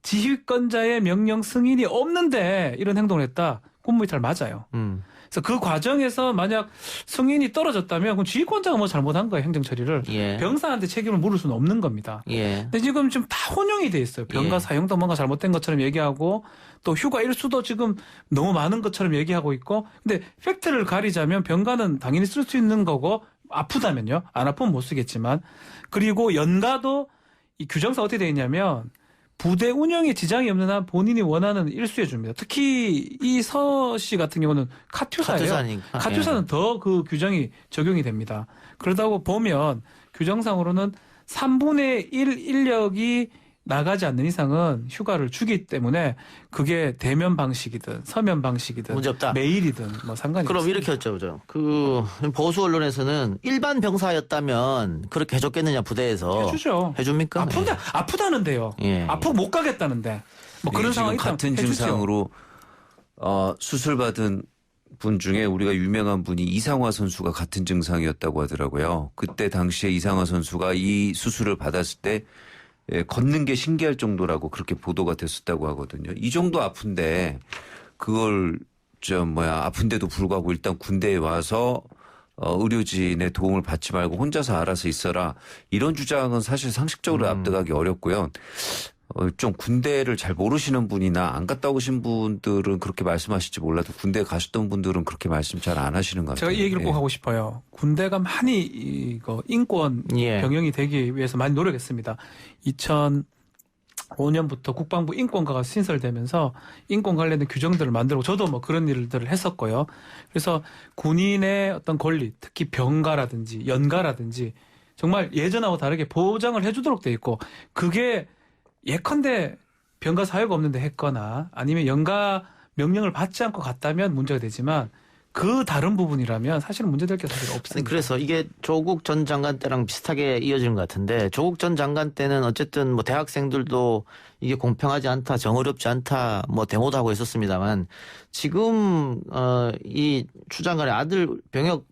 지휘권자의 명령 승인이 없는데 이런 행동을 했다. 군무이탈 맞아요. 그래서 그 과정에서 만약 승인이 떨어졌다면 그럼 지휘권자가 뭐 잘못한 거예요. 행정 처리를. 예. 병사한테 책임을 물을 수는 없는 겁니다. 예. 근데 지금 다 혼용이 돼 있어요. 병가 예. 사용도 뭔가 잘못된 것처럼 얘기하고 또 휴가 일수도 지금 너무 많은 것처럼 얘기하고 있고 근데 팩트를 가리자면 병가는 당연히 쓸 수 있는 거고 아프다면요. 안 아프면 못 쓰겠지만 그리고 연가도 이 규정상 어떻게 되어 있냐면 부대 운영에 지장이 없는 한 본인이 원하는 일수해 줍니다. 특히 이 서 씨 같은 경우는 카투사예요. 카투사니까. 카투사는 예. 더 그 규정이 적용이 됩니다. 그러다고 보면 규정상으로는 3분의 1 인력이 나가지 않는 이상은 휴가를 주기 때문에 그게 대면 방식이든 서면 방식이든 문제없다. 메일이든 뭐 상관이 그럼 없습니다. 이렇게 여쭤보죠. 그 보수 언론에서는 일반 병사였다면 그렇게 해줬겠느냐 부대에서. 해주죠. 해줍니까? 아프다는데요. 예. 아프고 못 가겠다는데 뭐 그런 상황이 있다면 같은 해주죠. 증상으로 수술 받은 분 중에 우리가 유명한 분이 이상화 선수가 같은 증상이었다고 하더라고요. 그때 당시에 이상화 선수가 이 수술을 받았을 때 걷는 게 신기할 정도라고 그렇게 보도가 됐었다고 하거든요. 이 정도 아픈데 그걸 아픈데도 불구하고 일단 군대에 와서 의료진의 도움을 받지 말고 혼자서 알아서 있어라. 이런 주장은 사실 상식적으로 납득하기 어렵고요. 좀 군대를 잘 모르시는 분이나 안 갔다 오신 분들은 그렇게 말씀하실지 몰라도 군대에 가셨던 분들은 그렇게 말씀 잘 안 하시는 것 같아요. 제가 이 얘기를 꼭 하고 싶어요. 군대가 많이 이거 인권 병영이 되기 위해서 많이 노력했습니다. 2005년부터 국방부 인권과가 신설되면서 인권 관련된 규정들을 만들고 저도 뭐 그런 일들을 했었고요. 그래서 군인의 어떤 권리, 특히 병가라든지 연가라든지 정말 예전하고 다르게 보장을 해주도록 돼 있고 그게 예컨대 병가 사유가 없는데 했거나 아니면 연가 명령을 받지 않고 갔다면 문제가 되지만 그 다른 부분이라면 사실은 문제될 게 사실 없습니다. 그래서 이게 조국 전 장관 때랑 비슷하게 이어지는 것 같은데 조국 전 장관 때는 어쨌든 뭐 대학생들도 이게 공평하지 않다, 정의롭지 않다, 뭐 데모도 하고 있었습니다만 지금 이 추 장관의 아들 병역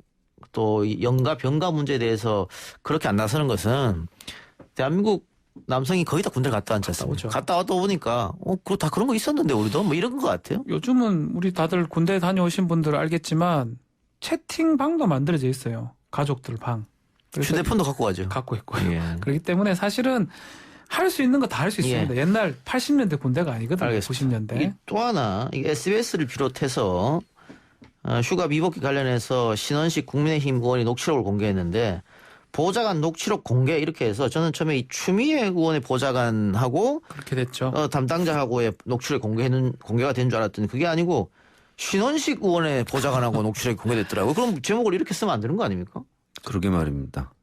또 연가 병가 문제에 대해서 그렇게 안 나서는 것은 대한민국 남성이 거의 다 군대를 갔다 왔지 않습니까? 갔다 왔다 보니까 그거 다 그런 거 있었는데 우리도 뭐 이런 것 같아요. 요즘은 우리 다들 군대 다녀오신 분들 알겠지만 채팅방도 만들어져 있어요. 가족들 방. 휴대폰도 갖고 가죠. 갖고 있고요. 그렇기 때문에 사실은 할 수 있는 거 다 할 수 있습니다. 옛날 80년대 군대가 아니거든요. 알겠습니다. 90년대. 또 하나 이게 SBS를 비롯해서 휴가 미복귀 관련해서 신원식 국민의힘 의원이 녹취록을 공개했는데 보좌관 녹취록 공개 이렇게 해서 저는 처음에 이 추미애 의원의 보좌관하고 그렇게 됐죠. 담당자하고의 녹취록이 공개가 된 줄 알았더니 그게 아니고 신원식 의원의 보좌관하고 녹취록이 공개됐더라고요. 그럼 제목을 이렇게 쓰면 안 되는 거 아닙니까? 그러게 말입니다.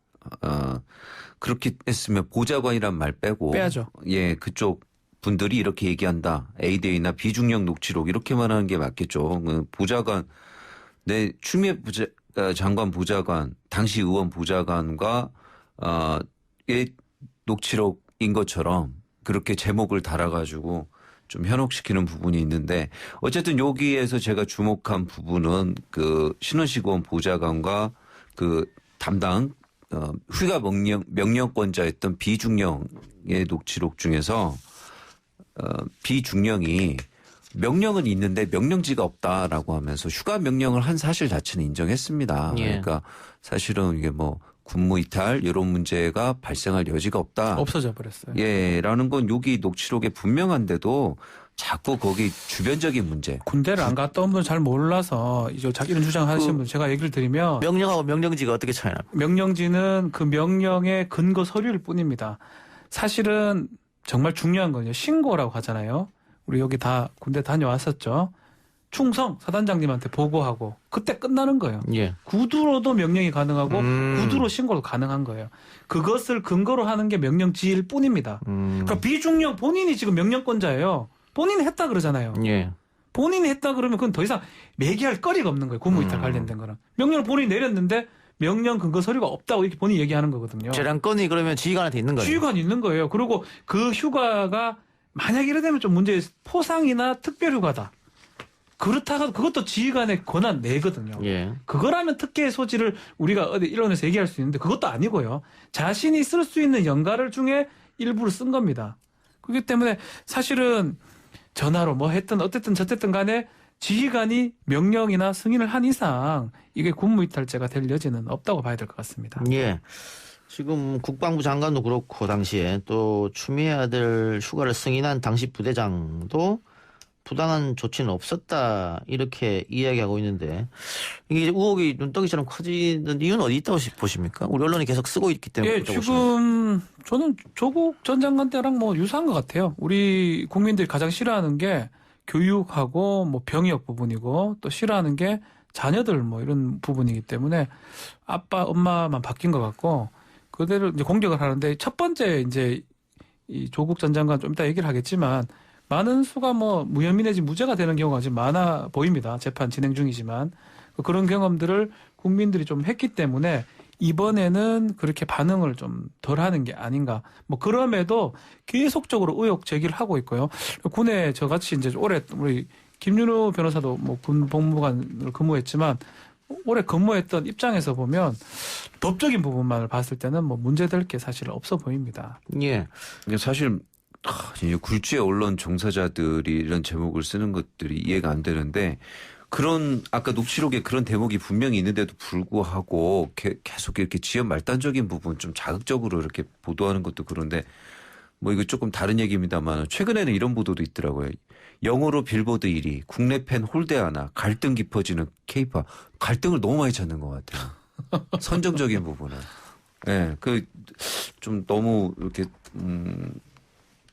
그렇게 했으면 보좌관이란 말 빼고 빼야죠. 예, 그쪽 분들이 이렇게 얘기한다. A-Day나 비중력 녹취록 이렇게만 하는 게 맞겠죠. 보좌관 내 추미애 장관 보좌관, 당시 의원 보좌관과 녹취록인 것처럼 그렇게 제목을 달아가지고 좀 현혹시키는 부분이 있는데 어쨌든 여기에서 제가 주목한 부분은 그 신원식 의원 보좌관과 그 담당 휴가 명령권자였던 비중령의 녹취록 중에서 비중령이 명령은 있는데 명령지가 없다라고 하면서 휴가 명령을 한 사실 자체는 인정했습니다. 예. 그러니까 사실은 이게 뭐 군무 이탈 이런 문제가 발생할 여지가 없다. 없어져 버렸어요. 예, 라는 건 여기 녹취록에 분명한데도 자꾸 거기 주변적인 문제. 군대를 안 갔다 온 분은 잘 몰라서 이제 이런 주장하시는 분 제가 얘기를 드리면 명령하고 명령지가 어떻게 차이나? 명령지는 그 명령의 근거 서류일 뿐입니다. 사실은 정말 중요한 건요. 신고라고 하잖아요. 우리 여기 다 군대 다녀왔었죠. 충성 사단장님한테 보고하고 그때 끝나는 거예요. 예. 구두로도 명령이 가능하고 구두로 신고도 가능한 거예요. 그것을 근거로 하는 게 명령지일 뿐입니다. 그러니까 비중령 본인이 지금 명령권자예요. 본인이 했다 그러잖아요. 예. 본인이 했다 그러면 그건 더 이상 매기할 거리가 없는 거예요. 군무이탈 관련된 거는. 명령을 본인이 내렸는데 명령 근거 서류가 없다고 이렇게 본인이 얘기하는 거거든요. 재량권이 그러면 지휘관한테 있는 거예요. 지휘관이 있는 거예요. 그리고 그 휴가가 만약 이러다면 좀 문제 포상이나 특별휴가다. 그렇다가 그것도 지휘관의 권한 내거든요. 예. 그거라면 특혜의 소지를 우리가 어디 일원에서 얘기할 수 있는데 그것도 아니고요. 자신이 쓸 수 있는 연가를 중에 일부를 쓴 겁니다. 그렇기 때문에 사실은 전화로 뭐 했든 어쨌든 저쨌든 간에 지휘관이 명령이나 승인을 한 이상 이게 군무이탈죄가 될 여지는 없다고 봐야 될 것 같습니다. 예. 지금 국방부 장관도 그렇고 당시에 또 추미애 아들 휴가를 승인한 당시 부대장도 부당한 조치는 없었다 이렇게 이야기하고 있는데 이게 의혹이 눈덩이처럼 커지는 이유는 어디 있다고 보십니까? 우리 언론이 계속 쓰고 있기 때문에. 예, 지금 저는 조국 전 장관 때랑 뭐 유사한 것 같아요. 우리 국민들이 가장 싫어하는 게 교육하고 뭐 병역 부분이고 또 싫어하는 게 자녀들 뭐 이런 부분이기 때문에 아빠 엄마만 바뀐 것 같고 그대로 이제 공격을 하는데 첫 번째 이제 이 조국 전 장관 좀 이따 얘기를 하겠지만 많은 수가 뭐 무혐의 내지 무죄가 되는 경우가 지금 많아 보입니다. 재판 진행 중이지만 그런 경험들을 국민들이 좀 했기 때문에 이번에는 그렇게 반응을 좀 덜하는 게 아닌가. 뭐 그럼에도 계속적으로 의혹 제기를 하고 있고요. 군에 저같이 이제 올해 우리 김윤호 변호사도 뭐 군 복무관으로 근무했지만 올해 근무했던 입장에서 보면 법적인 부분만을 봤을 때는 뭐 문제될 게 사실 없어 보입니다. 예. 사실 굴지의 언론 종사자들이 이런 제목을 쓰는 것들이 이해가 안 되는데 그런 아까 녹취록에 그런 대목이 분명히 있는데도 불구하고 계속 이렇게 지연 말단적인 부분 좀 자극적으로 이렇게 보도하는 것도 그런데 뭐 이거 조금 다른 얘기입니다만 최근에는 이런 보도도 있더라고요. 영어로 빌보드 1위, 국내 팬 홀대 하나, 갈등 깊어지는 K-팝. 갈등을 너무 많이 찾는 것 같아요. 선정적인 부분은. 예, 좀 너무 이렇게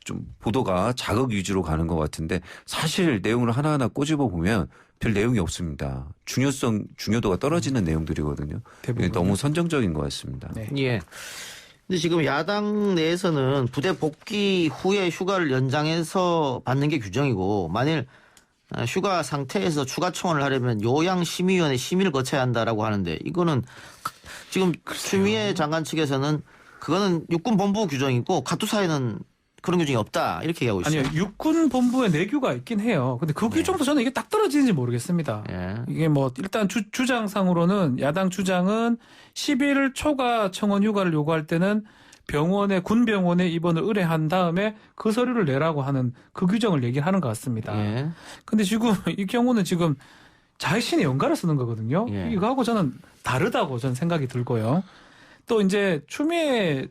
좀 보도가 자극 위주로 가는 것 같은데 사실 내용을 하나하나 꼬집어 보면 별 내용이 없습니다. 중요도가 떨어지는 내용들이거든요. 너무 선정적인 것 같습니다. 네. 예. 근데 지금 야당 내에서는 부대 복귀 후에 휴가를 연장해서 받는 게 규정이고 만일 휴가 상태에서 추가 청원을 하려면 요양심의위원회 심의를 거쳐야 한다라고 하는데 이거는 지금 추미애 장관 측에서는 그거는 육군본부 규정이고 가투사에는 그런 규정이 없다 이렇게 얘기하고 있어요. 아니요. 육군본부에 내규가 있긴 해요. 근데 그 규정도 저는 이게 딱 떨어지는지 모르겠습니다. 이게 뭐 일단 주장상으로는 야당 주장은 10일 초과 청원 휴가를 요구할 때는 군병원에 입원을 의뢰한 다음에 그 서류를 내라고 하는 그 규정을 얘기를 하는 것 같습니다. 근데 지금 이 경우는 지금 자신의 연가를 쓰는 거거든요. 이거하고 저는 다르다고 저는 생각이 들고요. 또 이제 추미애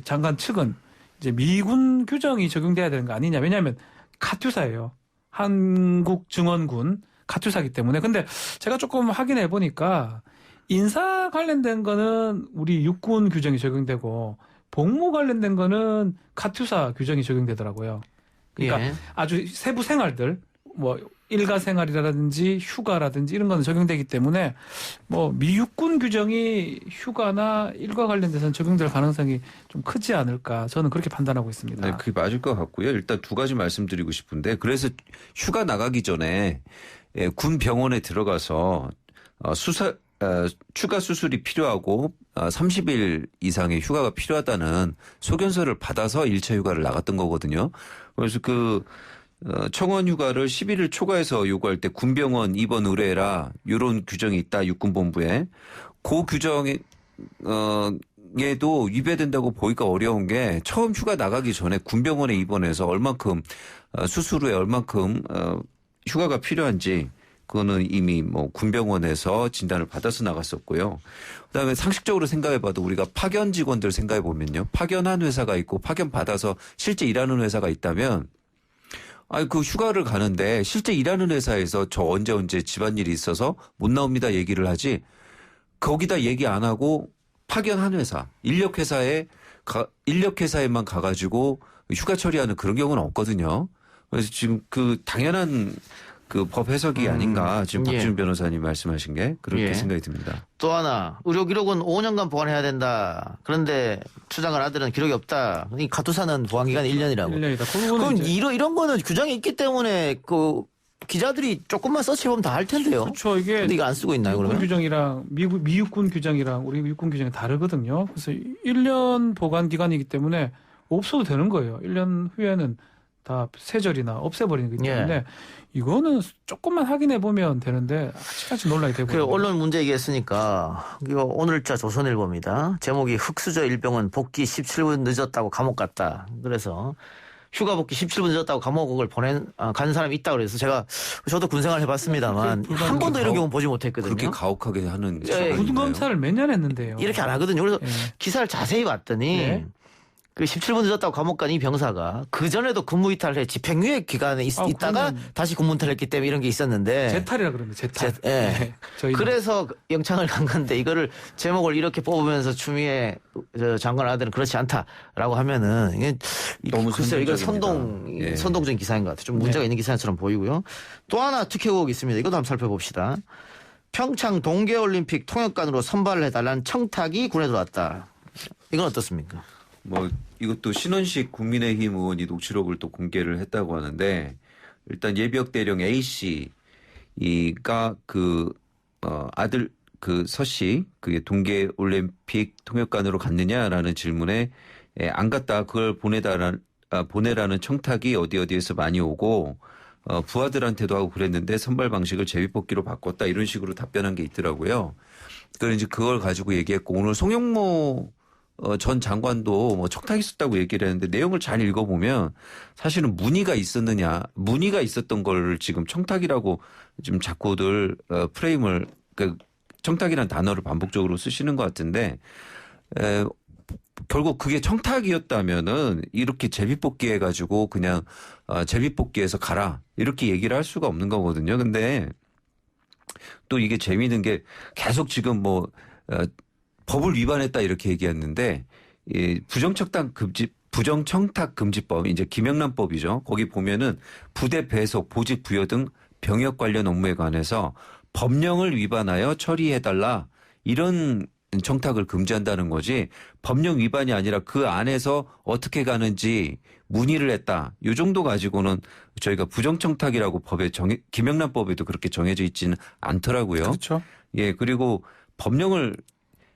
장관 측은 이제 미군 규정이 적용돼야 되는 거 아니냐. 왜냐하면 카투사예요. 한국 증원군 카투사기 때문에. 근데 제가 조금 확인해 보니까 인사 관련된 거는 우리 육군 규정이 적용되고 복무 관련된 거는 카투사 규정이 적용되더라고요. 그러니까 아주 세부 생활들 뭐 일가 생활이라든지 휴가라든지 이런 거는 적용되기 때문에 뭐 미육군 규정이 휴가나 일과 관련돼서는 적용될 가능성이 좀 크지 않을까 저는 그렇게 판단하고 있습니다. 네, 그게 맞을 것 같고요. 일단 두 가지 말씀드리고 싶은데 그래서 휴가 나가기 전에 군 병원에 들어가서 추가 수술이 필요하고 30일 이상의 휴가가 필요하다는 소견서를 받아서 1차 휴가를 나갔던 거거든요. 그래서 청원 휴가를 11일 초과해서 요구할 때 군병원 입원 의뢰라 이런 규정이 있다 육군본부에 그 규정에도 위배된다고 보기가 어려운 게 처음 휴가 나가기 전에 군병원에 입원해서 얼만큼 수술 후에 얼만큼 휴가가 필요한지 그거는 이미 뭐 군병원에서 진단을 받아서 나갔었고요. 그다음에 상식적으로 생각해봐도 우리가 파견 직원들 생각해보면요. 파견한 회사가 있고 파견 받아서 실제 일하는 회사가 있다면 그 휴가를 가는데 실제 일하는 회사에서 저 언제 집안일이 있어서 못 나옵니다 얘기를 하지 거기다 얘기 안 하고 파견한 회사, 인력회사에만 가가지고 휴가 처리하는 그런 경우는 없거든요. 그래서 지금 그 당연한 그 법 해석이 아닌가 지금 박준 변호사님 말씀하신 게 그렇게 생각이 듭니다. 또 하나 의료 기록은 5년간 보관해야 된다. 그런데 추장관 아들은 기록이 없다. 이 가투사는 보관 기간이 1년이라고. 1년이다. 그럼 이런 거는 규정이 있기 때문에 그 기자들이 조금만 서치해보면 다 할 텐데요. 그렇죠. 이게 근데 이거 안 쓰고 있나요, 그러면? 규정이랑 미육군 규정이랑 우리 육군 규정이 다르거든요. 그래서 1년 보관 기간이기 때문에 없어도 되는 거예요. 1년 후에는 다 세절이나 없애버리는 거기 때문에 이거는 조금만 확인해 보면 되는데 아직까지 논란이 되고. 그 언론 문제 얘기했으니까 이거 오늘자 조선일보입니다. 제목이 흑수저 일병은 복귀 17분 늦었다고 감옥 갔다. 그래서 휴가 복귀 17분 늦었다고 감옥을 간 사람이 있다고 그래서 저도 군생활 해봤습니다만 한 번도 이런 경우 보지 못했거든요. 그렇게 가혹하게 하는. 군검사를 몇 년 했는데요. 이렇게 안 하거든요. 그래서 기사를 자세히 봤더니 그 17분 늦었다고 감옥 간 이 병사가 그전에도 근무 이탈을 해 집행유예 기간에 있다가 다시 근무 이탈을 했기 때문에 이런 게 있었는데. 재탈이라 그러는데 재탈. 그래서 영창을 간 건데 이거를 제목을 이렇게 뽑으면서 추미애 장관 아들은 그렇지 않다라고 하면은 이게 너무 글쎄요, 이거 선동적인 기사인 것 같아요. 좀 문제가 있는 기사처럼 보이고요. 또 하나 특혜 의혹이 있습니다. 이것도 한번 살펴봅시다. 평창 동계올림픽 통역관으로 선발을 해달라는 청탁이 군에 들어왔다. 이건 어떻습니까? 뭐 이것도 신원식 국민의힘 의원이 녹취록을 또 공개를 했다고 하는데 일단 예비역 대령 A 씨가 아들 서 씨 그게 동계 올림픽 통역관으로 갔느냐라는 질문에 안 갔다 그걸 보내라는 청탁이 어디에서 많이 오고 부하들한테도 하고 그랬는데 선발 방식을 제비뽑기로 바꿨다 이런 식으로 답변한 게 있더라고요. 그래서 이제 그걸 가지고 얘기했고 오늘 송영모 전 장관도 뭐 척탁이 있었다고 얘기를 했는데 내용을 잘 읽어보면 사실은 문의가 있었던 걸 지금 청탁이라고 지금 자꾸들 프레임을 청탁이라는 단어를 반복적으로 쓰시는 것 같은데 결국 그게 청탁이었다면은 이렇게 제비뽑기 해가지고 그냥 제비뽑기해서 가라 이렇게 얘기를 할 수가 없는 거거든요. 근데 또 이게 재미있는 게 계속 지금 법을 위반했다 이렇게 얘기했는데 부정청탁 금지법 이제 김영란법이죠. 거기 보면은 부대 배속, 보직 부여 등 병역 관련 업무에 관해서 법령을 위반하여 처리해달라 이런 청탁을 금지한다는 거지 법령 위반이 아니라 그 안에서 어떻게 가는지 문의를 했다. 이 정도 가지고는 저희가 부정청탁이라고 김영란법에도 그렇게 정해져 있지는 않더라고요. 그렇죠. 그리고 법령을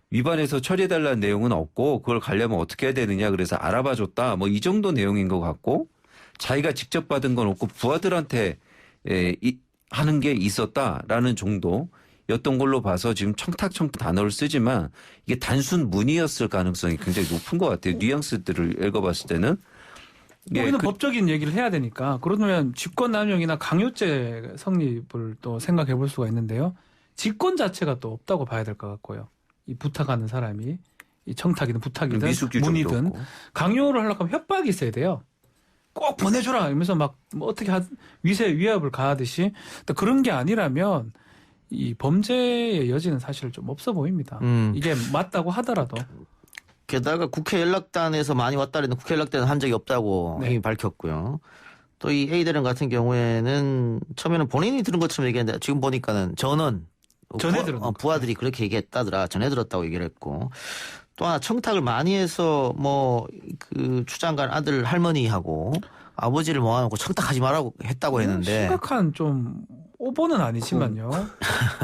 위반해서 처리해달라는 내용은 없고 그걸 가려면 어떻게 해야 되느냐 그래서 알아봐줬다. 뭐 이 정도 내용인 것 같고 자기가 직접 받은 건 없고 부하들한테 하는 게 있었다라는 정도였던 걸로 봐서 지금 청탁 단어를 쓰지만 이게 단순 문의였을 가능성이 굉장히 높은 것 같아요. 뉘앙스들을 읽어봤을 때는. 우리는 법적인 얘기를 해야 되니까 그러면 직권남용이나 강요죄 성립을 또 생각해 볼 수가 있는데요. 직권 자체가 또 없다고 봐야 될 것 같고요. 이 부탁하는 사람이 이 청탁이든 부탁이든 문의든 강요를 하려고 하면 협박이 있어야 돼요. 꼭 보내줘라 이러면서 막 뭐 어떻게 위협을 가하듯이 그런 게 아니라면 이 범죄의 여지는 사실 좀 없어 보입니다. 이게 맞다고 하더라도. 게다가 국회 연락단에서 많이 왔다 그랬는데 국회 연락단은 한 적이 없다고 이미 밝혔고요. 또 이 A 대령 같은 경우에는 처음에는 본인이 들은 것처럼 얘기했는데 지금 보니까는 전에 들은 부하들이 그렇게 얘기했다더라. 전해 들었다고 얘기를 했고 또 하나 청탁을 많이 해서 그 추장관 아들 할머니하고 아버지를 모아놓고 청탁하지 말라고 했다고 했는데 심각한 좀 오보는 아니지만요.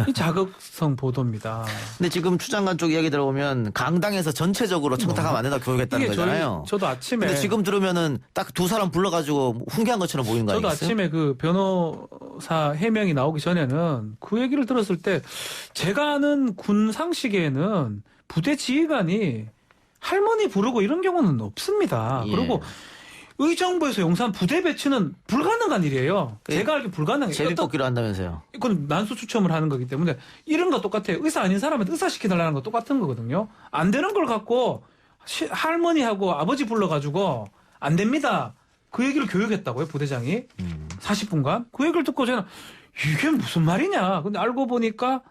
이 자극성 보도입니다. 근데 지금 추장관 쪽 이야기 들어보면 강당에서 전체적으로 청탁하면 안 된다 교육했다는 거잖아요. 저도 아침에. 근데 지금 들으면은 딱 두 사람 불러가지고 훈계한 것처럼 보이는 거 아니겠어요? 저도 아침에 그 변호사 해명이 나오기 전에는 그 얘기를 들었을 때 제가 아는 군 상식에는 부대 지휘관이 할머니 부르고 이런 경우는 없습니다. 그리고 의정부에서 용산 부대 배치는 불가능한 일이에요. 제가 알기 불가능해요. 제비뽑기로 한다면서요. 이건 난수 추첨을 하는 거기 때문에 이런 거 똑같아요. 의사 아닌 사람한테 의사 시켜달라는 거 똑같은 거거든요. 안 되는 걸 갖고 할머니하고 아버지 불러가지고 안 됩니다. 그 얘기를 교육했다고요, 부대장이. 40분간. 그 얘기를 듣고 저는 이게 무슨 말이냐. 근데 알고 보니까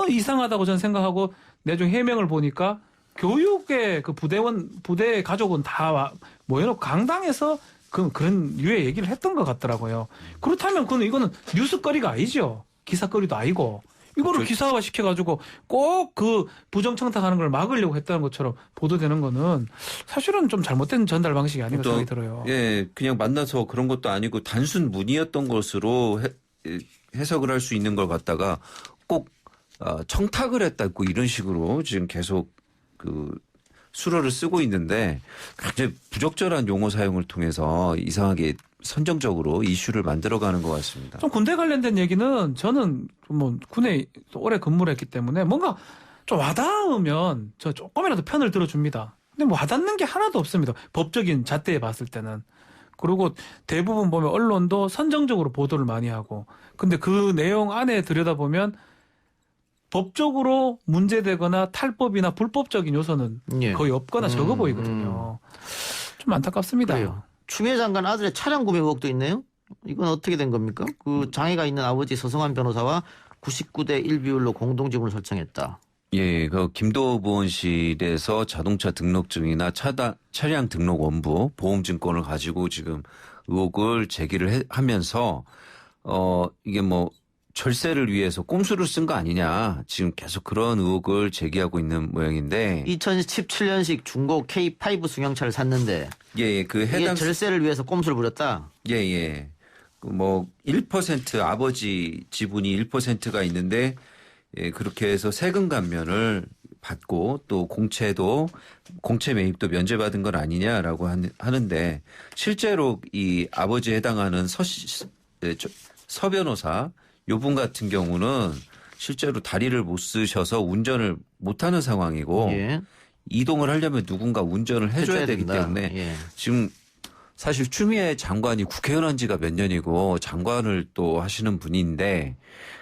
이상하다고 저는 생각하고 내중 해명을 보니까 교육의 그 부대 가족은 다 모여놓고 강당에서 그런 유의 얘기를 했던 것 같더라고요. 그렇다면 이거는 뉴스거리가 아니죠. 기사거리도 아니고. 이거를 기사화 시켜가지고 꼭 그 부정청탁하는 걸 막으려고 했다는 것처럼 보도되는 거는 사실은 좀 잘못된 전달 방식이 아닌가 생각이 들어요. 예, 그냥 만나서 그런 것도 아니고 단순 문의였던 것으로 해석을 할 수 있는 걸 갖다가 꼭 청탁을 했다고 이런 식으로 지금 계속 그 수로를 쓰고 있는데 굉장히 부적절한 용어 사용을 통해서 이상하게 선정적으로 이슈를 만들어가는 것 같습니다. 좀 군대 관련된 얘기는 저는 뭐 군에 오래 근무를 했기 때문에 뭔가 좀 와닿으면 저 조금이라도 편을 들어줍니다. 근데 뭐 와닿는 게 하나도 없습니다. 법적인 잣대에 봤을 때는. 그리고 대부분 보면 언론도 선정적으로 보도를 많이 하고 근데 그 내용 안에 들여다보면 법적으로 문제되거나 탈법이나 불법적인 요소는 거의 없거나 적어 보이거든요. 좀 안타깝습니다. 그래요. 추미애 장관 아들의 차량 구매 의혹도 있네요. 이건 어떻게 된 겁니까? 그 장애가 있는 아버지 서성환 변호사와 99대 1 비율로 공동지분을 설정했다. 예, 그 김도읍 의원실에서 자동차 등록증이나 차량 등록 원부, 보험증권을 가지고 지금 의혹을 제기를 하면서 이게 뭐 절세를 위해서 꼼수를 쓴 거 아니냐. 지금 계속 그런 의혹을 제기하고 있는 모양인데. 2017년식 중고 K5 승용차를 샀는데. 예, 그 해당. 이게 절세를 위해서 꼼수를 부렸다? 예, 예. 뭐 1% 아버지 지분이 1%가 있는데 예, 그렇게 해서 세금 감면을 받고 또 공채 매입도 면제받은 건 아니냐라고 하는데 실제로 이 아버지에 해당하는 서 변호사 요분 같은 경우는 실제로 다리를 못 쓰셔서 운전을 못하는 상황이고 예. 이동을 하려면 누군가 운전을 해줘야 되기 때문에 예. 지금 사실 추미애 장관이 국회의원 한 지가 몇 년이고 장관을 또 하시는 분인데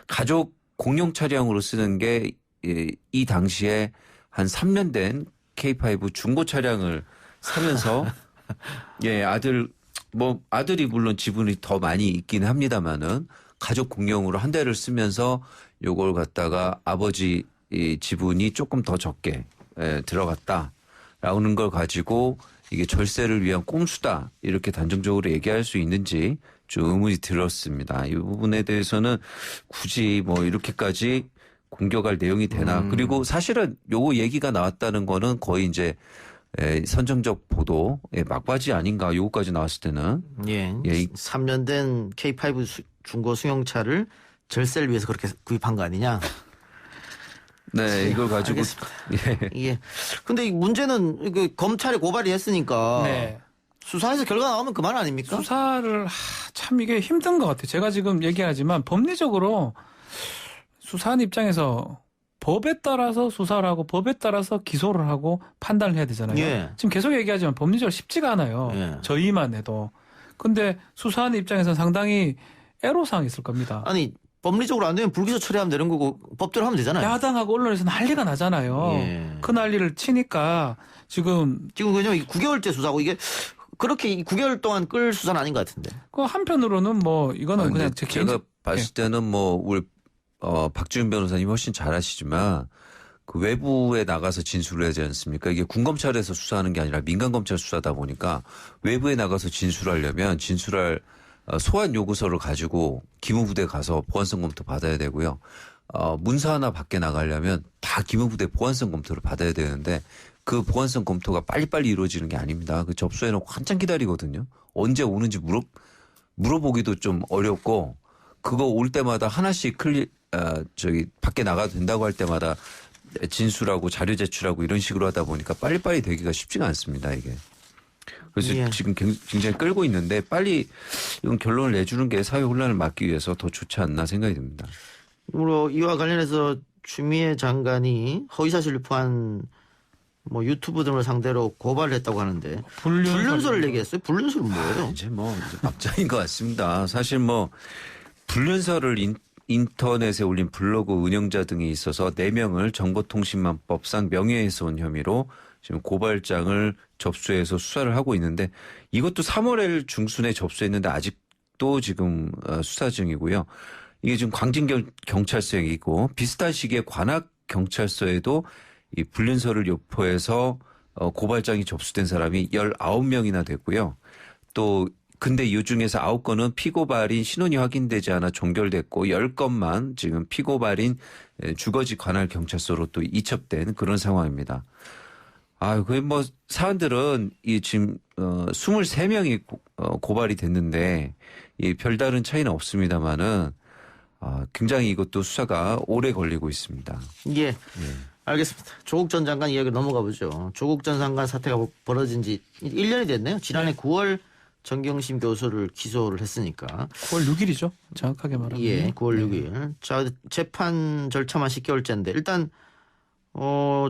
가족 공용 차량으로 쓰는 게 이 당시에 한 3년 된 K5 중고 차량을 사면서 예, 아들이 물론 지분이 더 많이 있긴 합니다만은 가족 공용으로 한 대를 쓰면서 요걸 갖다가 아버지 지분이 조금 더 적게 들어갔다라는 걸 가지고 이게 절세를 위한 꼼수다 이렇게 단정적으로 얘기할 수 있는지 좀 의문이 들었습니다. 이 부분에 대해서는 굳이 뭐 이렇게까지 공격할 내용이 되나. 그리고 사실은 요 얘기가 나왔다는 거는 거의 이제 선정적 보도의 막바지 아닌가 요거까지 나왔을 때는. 예. 3년 된 K5 중고 승용차를 절세를 위해서 그렇게 구입한 거 아니냐. 네, 이걸 가지고. 예. 근데 이 문제는 그 검찰에 고발이 했으니까. 네. 수사에서 결과 나오면 그만 아닙니까? 수사를 참 이게 힘든 것 같아요. 제가 지금 얘기하지만 법리적으로 수사한 입장에서 법에 따라서 수사를 하고 법에 따라서 기소를 하고 판단을 해야 되잖아요. 예. 지금 계속 얘기하지만 법리적으로 쉽지가 않아요. 예. 저희만 해도. 근데 수사하는 입장에서는 상당히 애로사항이 있을 겁니다. 아니 법리적으로 안 되면 불기소 처리하면 되는 거고 법대로 하면 되잖아요. 야당하고 언론에서 난리가 나잖아요. 예. 그 난리를 치니까 지금 그냥 9개월째 수사고 이게 그렇게 9개월 동안 끌 수사는 아닌 것 같은데. 그 한편으로는 뭐 이거는 그냥 제 제가 봤을 때는 뭐 우리 박지훈 변호사님 훨씬 잘 아시지만 그 외부에 나가서 진술을 해야 되지 않습니까? 이게 군검찰에서 수사하는 게 아니라 민간검찰 수사다 보니까 외부에 나가서 진술하려면 진술할 소환 요구서를 가지고 기무부대 가서 보안성 검토 받아야 되고요. 문서 하나 밖에 나가려면 다 기무부대 보안성 검토를 받아야 되는데 그 보안성 검토가 빨리빨리 이루어지는 게 아닙니다. 그 접수해놓고 한참 기다리거든요. 언제 오는지 물어보기도 좀 어렵고 그거 올 때마다 하나씩 밖에 나가도 된다고 할 때마다 진술하고 자료 제출하고 이런 식으로 하다 보니까 빨리빨리 되기가 쉽지가 않습니다, 이게. 그래서 예. 지금 굉장히 끌고 있는데 빨리 이건 결론을 내주는 게 사회 혼란을 막기 위해서 더 좋지 않나 생각이 듭니다. 이와 관련해서 추미애 장관이 허위사실 유포한 뭐 유튜브 등을 상대로 고발을 했다고 하는데 불륜설을 얘기했어요. 불륜설은 뭐예요? 이제 막장인 것 같습니다. 사실 불륜설을 인터넷에 올린 블로그 운영자 등이 있어서 4명을 정보통신망법상 명예훼손 혐의로 지금 고발장을 접수해서 수사를 하고 있는데 이것도 3월 중순에 접수했는데 아직도 지금 수사 중이고요. 이게 지금 광진경찰서이고 비슷한 시기에 관악경찰서에도 이 불륜설을 유포해서 고발장이 접수된 사람이 19명이나 됐고요. 또 근데 이 중에서 9건은 피고발인 신원이 확인되지 않아 종결됐고 10건만 지금 피고발인 주거지 관할경찰서로 또 이첩된 그런 상황입니다. 거의 사안들은 지금 23명이 고발이 됐는데 별다른 차이는 없습니다만은 굉장히 이것도 수사가 오래 걸리고 있습니다. 예. 알겠습니다. 조국 전 장관 이야기 넘어가 보죠. 조국 전 장관 사태가 벌어진 지 1년이 됐네요. 지난해 9월 정경심 교수를 기소를 했으니까. 9월 6일이죠. 정확하게 말하면. 예, 9월 6일. 자, 재판 절차만 10개월째인데 일단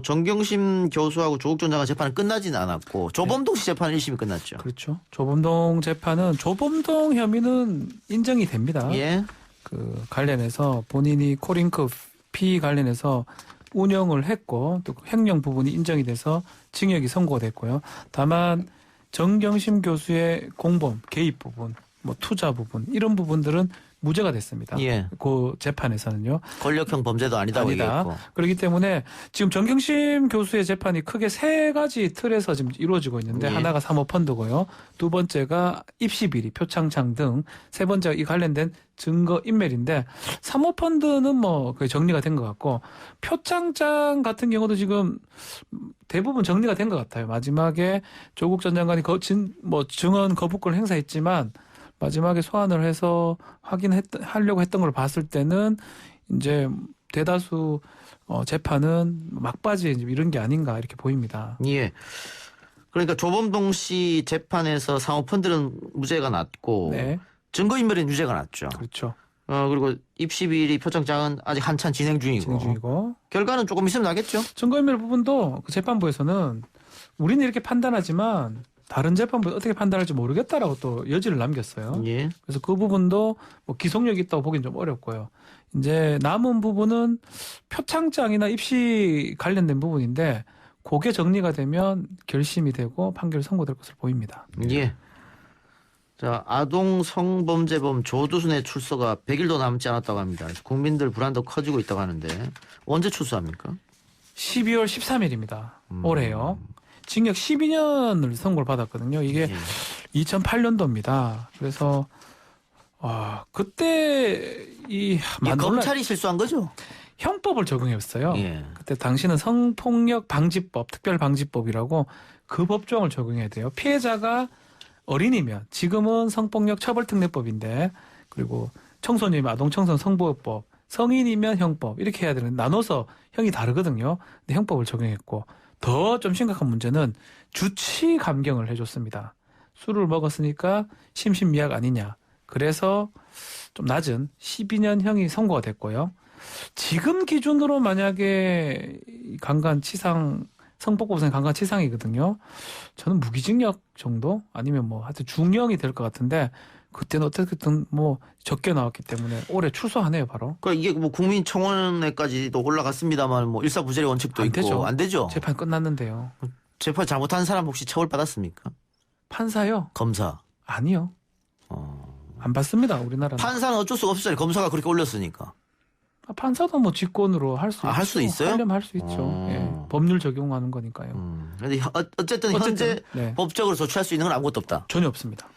정경심 교수하고 조국 전 장관 재판은 끝나지는 않았고 조범동 씨 재판은 1심이 끝났죠. 그렇죠. 조범동 재판은 조범동 혐의는 인정이 됩니다. 예. 그 관련해서 본인이 코링크 피 관련해서 운영을 했고 또 횡령 부분이 인정이 돼서 징역이 선고가 됐고요. 다만 정경심 교수의 공범, 개입 부분, 투자 부분 이런 부분들은 무죄가 됐습니다. 예. 그 재판에서는요. 권력형 범죄도 아니다. 그렇기 때문에 지금 정경심 교수의 재판이 크게 3가지 틀에서 지금 이루어지고 있는데 하나가 사모펀드고요. 2번째가 입시비리, 표창장 등 3번째가 이 관련된 증거 인멸인데 사모펀드는 거의 정리가 된 것 같고 표창장 같은 경우도 지금 대부분 정리가 된 것 같아요. 마지막에 조국 전 장관이 증언 거부권을 행사했지만 마지막에 소환을 해서 하려고 했던 걸 봤을 때는 이제 대다수 재판은 막바지에 이런 게 아닌가 이렇게 보입니다. 예. 그러니까 조범동 씨 재판에서 사모펀드는 무죄가 났고 증거인멸은 유죄가 났죠. 그렇죠. 그리고 입시비리 표창장은 아직 한참 진행 중이고 결과는 조금 있으면 나겠죠. 증거인멸 부분도 그 재판부에서는 우리는 이렇게 판단하지만 다른 재판부 어떻게 판단할지 모르겠다라고 또 여지를 남겼어요. 예. 그래서 그 부분도 기속력이 있다고 보기는 좀 어렵고요. 이제 남은 부분은 표창장이나 입시 관련된 부분인데 그게 정리가 되면 결심이 되고 판결 선고될 것으로 보입니다. 예. 자, 아동 성범죄범 조두순의 출소가 100일도 남지 않았다고 합니다. 국민들 불안도 커지고 있다고 하는데 언제 출소합니까? 12월 13일입니다. 올해요. 징역 12년을 선고를 받았거든요. 이게 2008년도입니다. 그래서 그때 검찰이 실수한 거죠? 형법을 적용했어요. 그때 당시는 성폭력 방지법, 특별방지법이라고 그 법조항을 적용해야 돼요. 피해자가 어린이면 지금은 성폭력 처벌특례법인데 그리고 청소년이면 아동청소년 성보호법, 성인이면 형법 이렇게 해야 되는데 나눠서 형이 다르거든요. 근데 형법을 적용했고 더 좀 심각한 문제는 주치 감경을 해줬습니다. 술을 먹었으니까 심신미약 아니냐. 그래서 좀 낮은 12년형이 선고가 됐고요. 지금 기준으로 만약에 강간치상, 성폭법상 강간치상이거든요. 저는 무기징역 정도 아니면 하여튼 중형이 될 것 같은데 그때는 어떻게든 적게 나왔기 때문에 올해 출소하네요, 바로. 그러니까 이게 국민청원에까지도 올라갔습니다만 일사부재의 원칙도 있고 되죠. 안 되죠. 재판 끝났는데요. 재판 잘못한 사람 혹시 처벌 받았습니까? 판사요? 검사? 아니요. 안 받습니다, 우리나라는. 판사는 어쩔 수가 없어요. 검사가 그렇게 올렸으니까. 판사도 직권으로 할 수 있죠. 할 수 있어요? 하려면 할 수 있죠. 예. 법률 적용하는 거니까요. 근데 어쨌든 현재 법적으로 조치할 수 있는 건 아무것도 없다. 전혀 없습니다.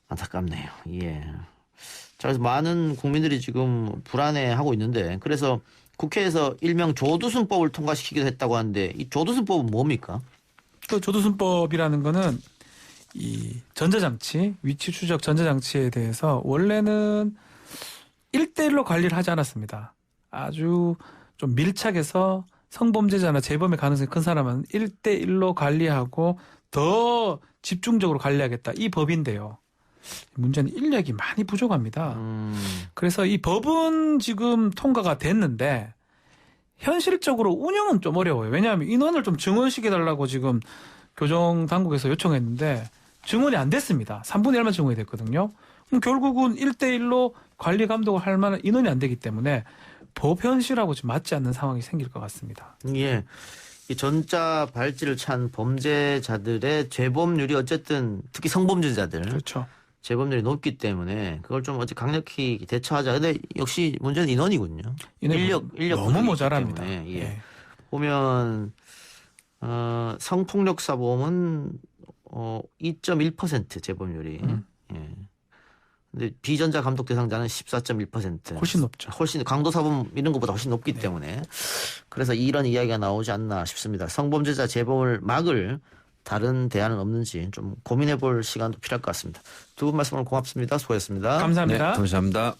안타깝네요. 예. 자, 그래서 많은 국민들이 지금 불안해하고 있는데 그래서 국회에서 일명 조두순법을 통과시키기도 했다고 하는데 이 조두순법은 뭡니까? 또 조두순법이라는 거는 이 전자장치, 위치 추적 전자장치에 대해서 원래는 1대1로 관리를 하지 않았습니다. 아주 좀 밀착해서 성범죄자나 재범의 가능성이 큰 사람은 1대1로 관리하고 더 집중적으로 관리하겠다. 이 법인데요. 문제는 인력이 많이 부족합니다. 그래서 이 법은 지금 통과가 됐는데 현실적으로 운영은 좀 어려워요. 왜냐하면 인원을 좀 증원시켜달라고 지금 교정 당국에서 요청했는데 증원이 안 됐습니다. 3분의 1만 증원이 됐거든요. 그럼 결국은 1대1로 관리 감독을 할 만한 인원이 안 되기 때문에 법 현실하고 좀 맞지 않는 상황이 생길 것 같습니다. 예. 이 전자 발찌를 찬 범죄자들의 재범률이 어쨌든 특히 성범죄자들. 그렇죠. 재범률이 높기 때문에 그걸 좀 어찌 강력히 대처하자. 근데 역시 문제는 인원이군요. 인력 너무 모자랍니다. 예. 보면 성폭력 사범은 2.1% 재범률이. 예. 근데 비전자 감독 대상자는 14.1%. 훨씬 높죠. 훨씬 강도 사범 이런 것보다 훨씬 높기 때문에 그래서 이런 이야기가 나오지 않나 싶습니다. 성범죄자 재범을 막을 다른 대안은 없는지 좀 고민해 볼 시간도 필요할 것 같습니다. 두 분 말씀 오늘 고맙습니다. 수고하셨습니다. 감사합니다. 네, 감사합니다.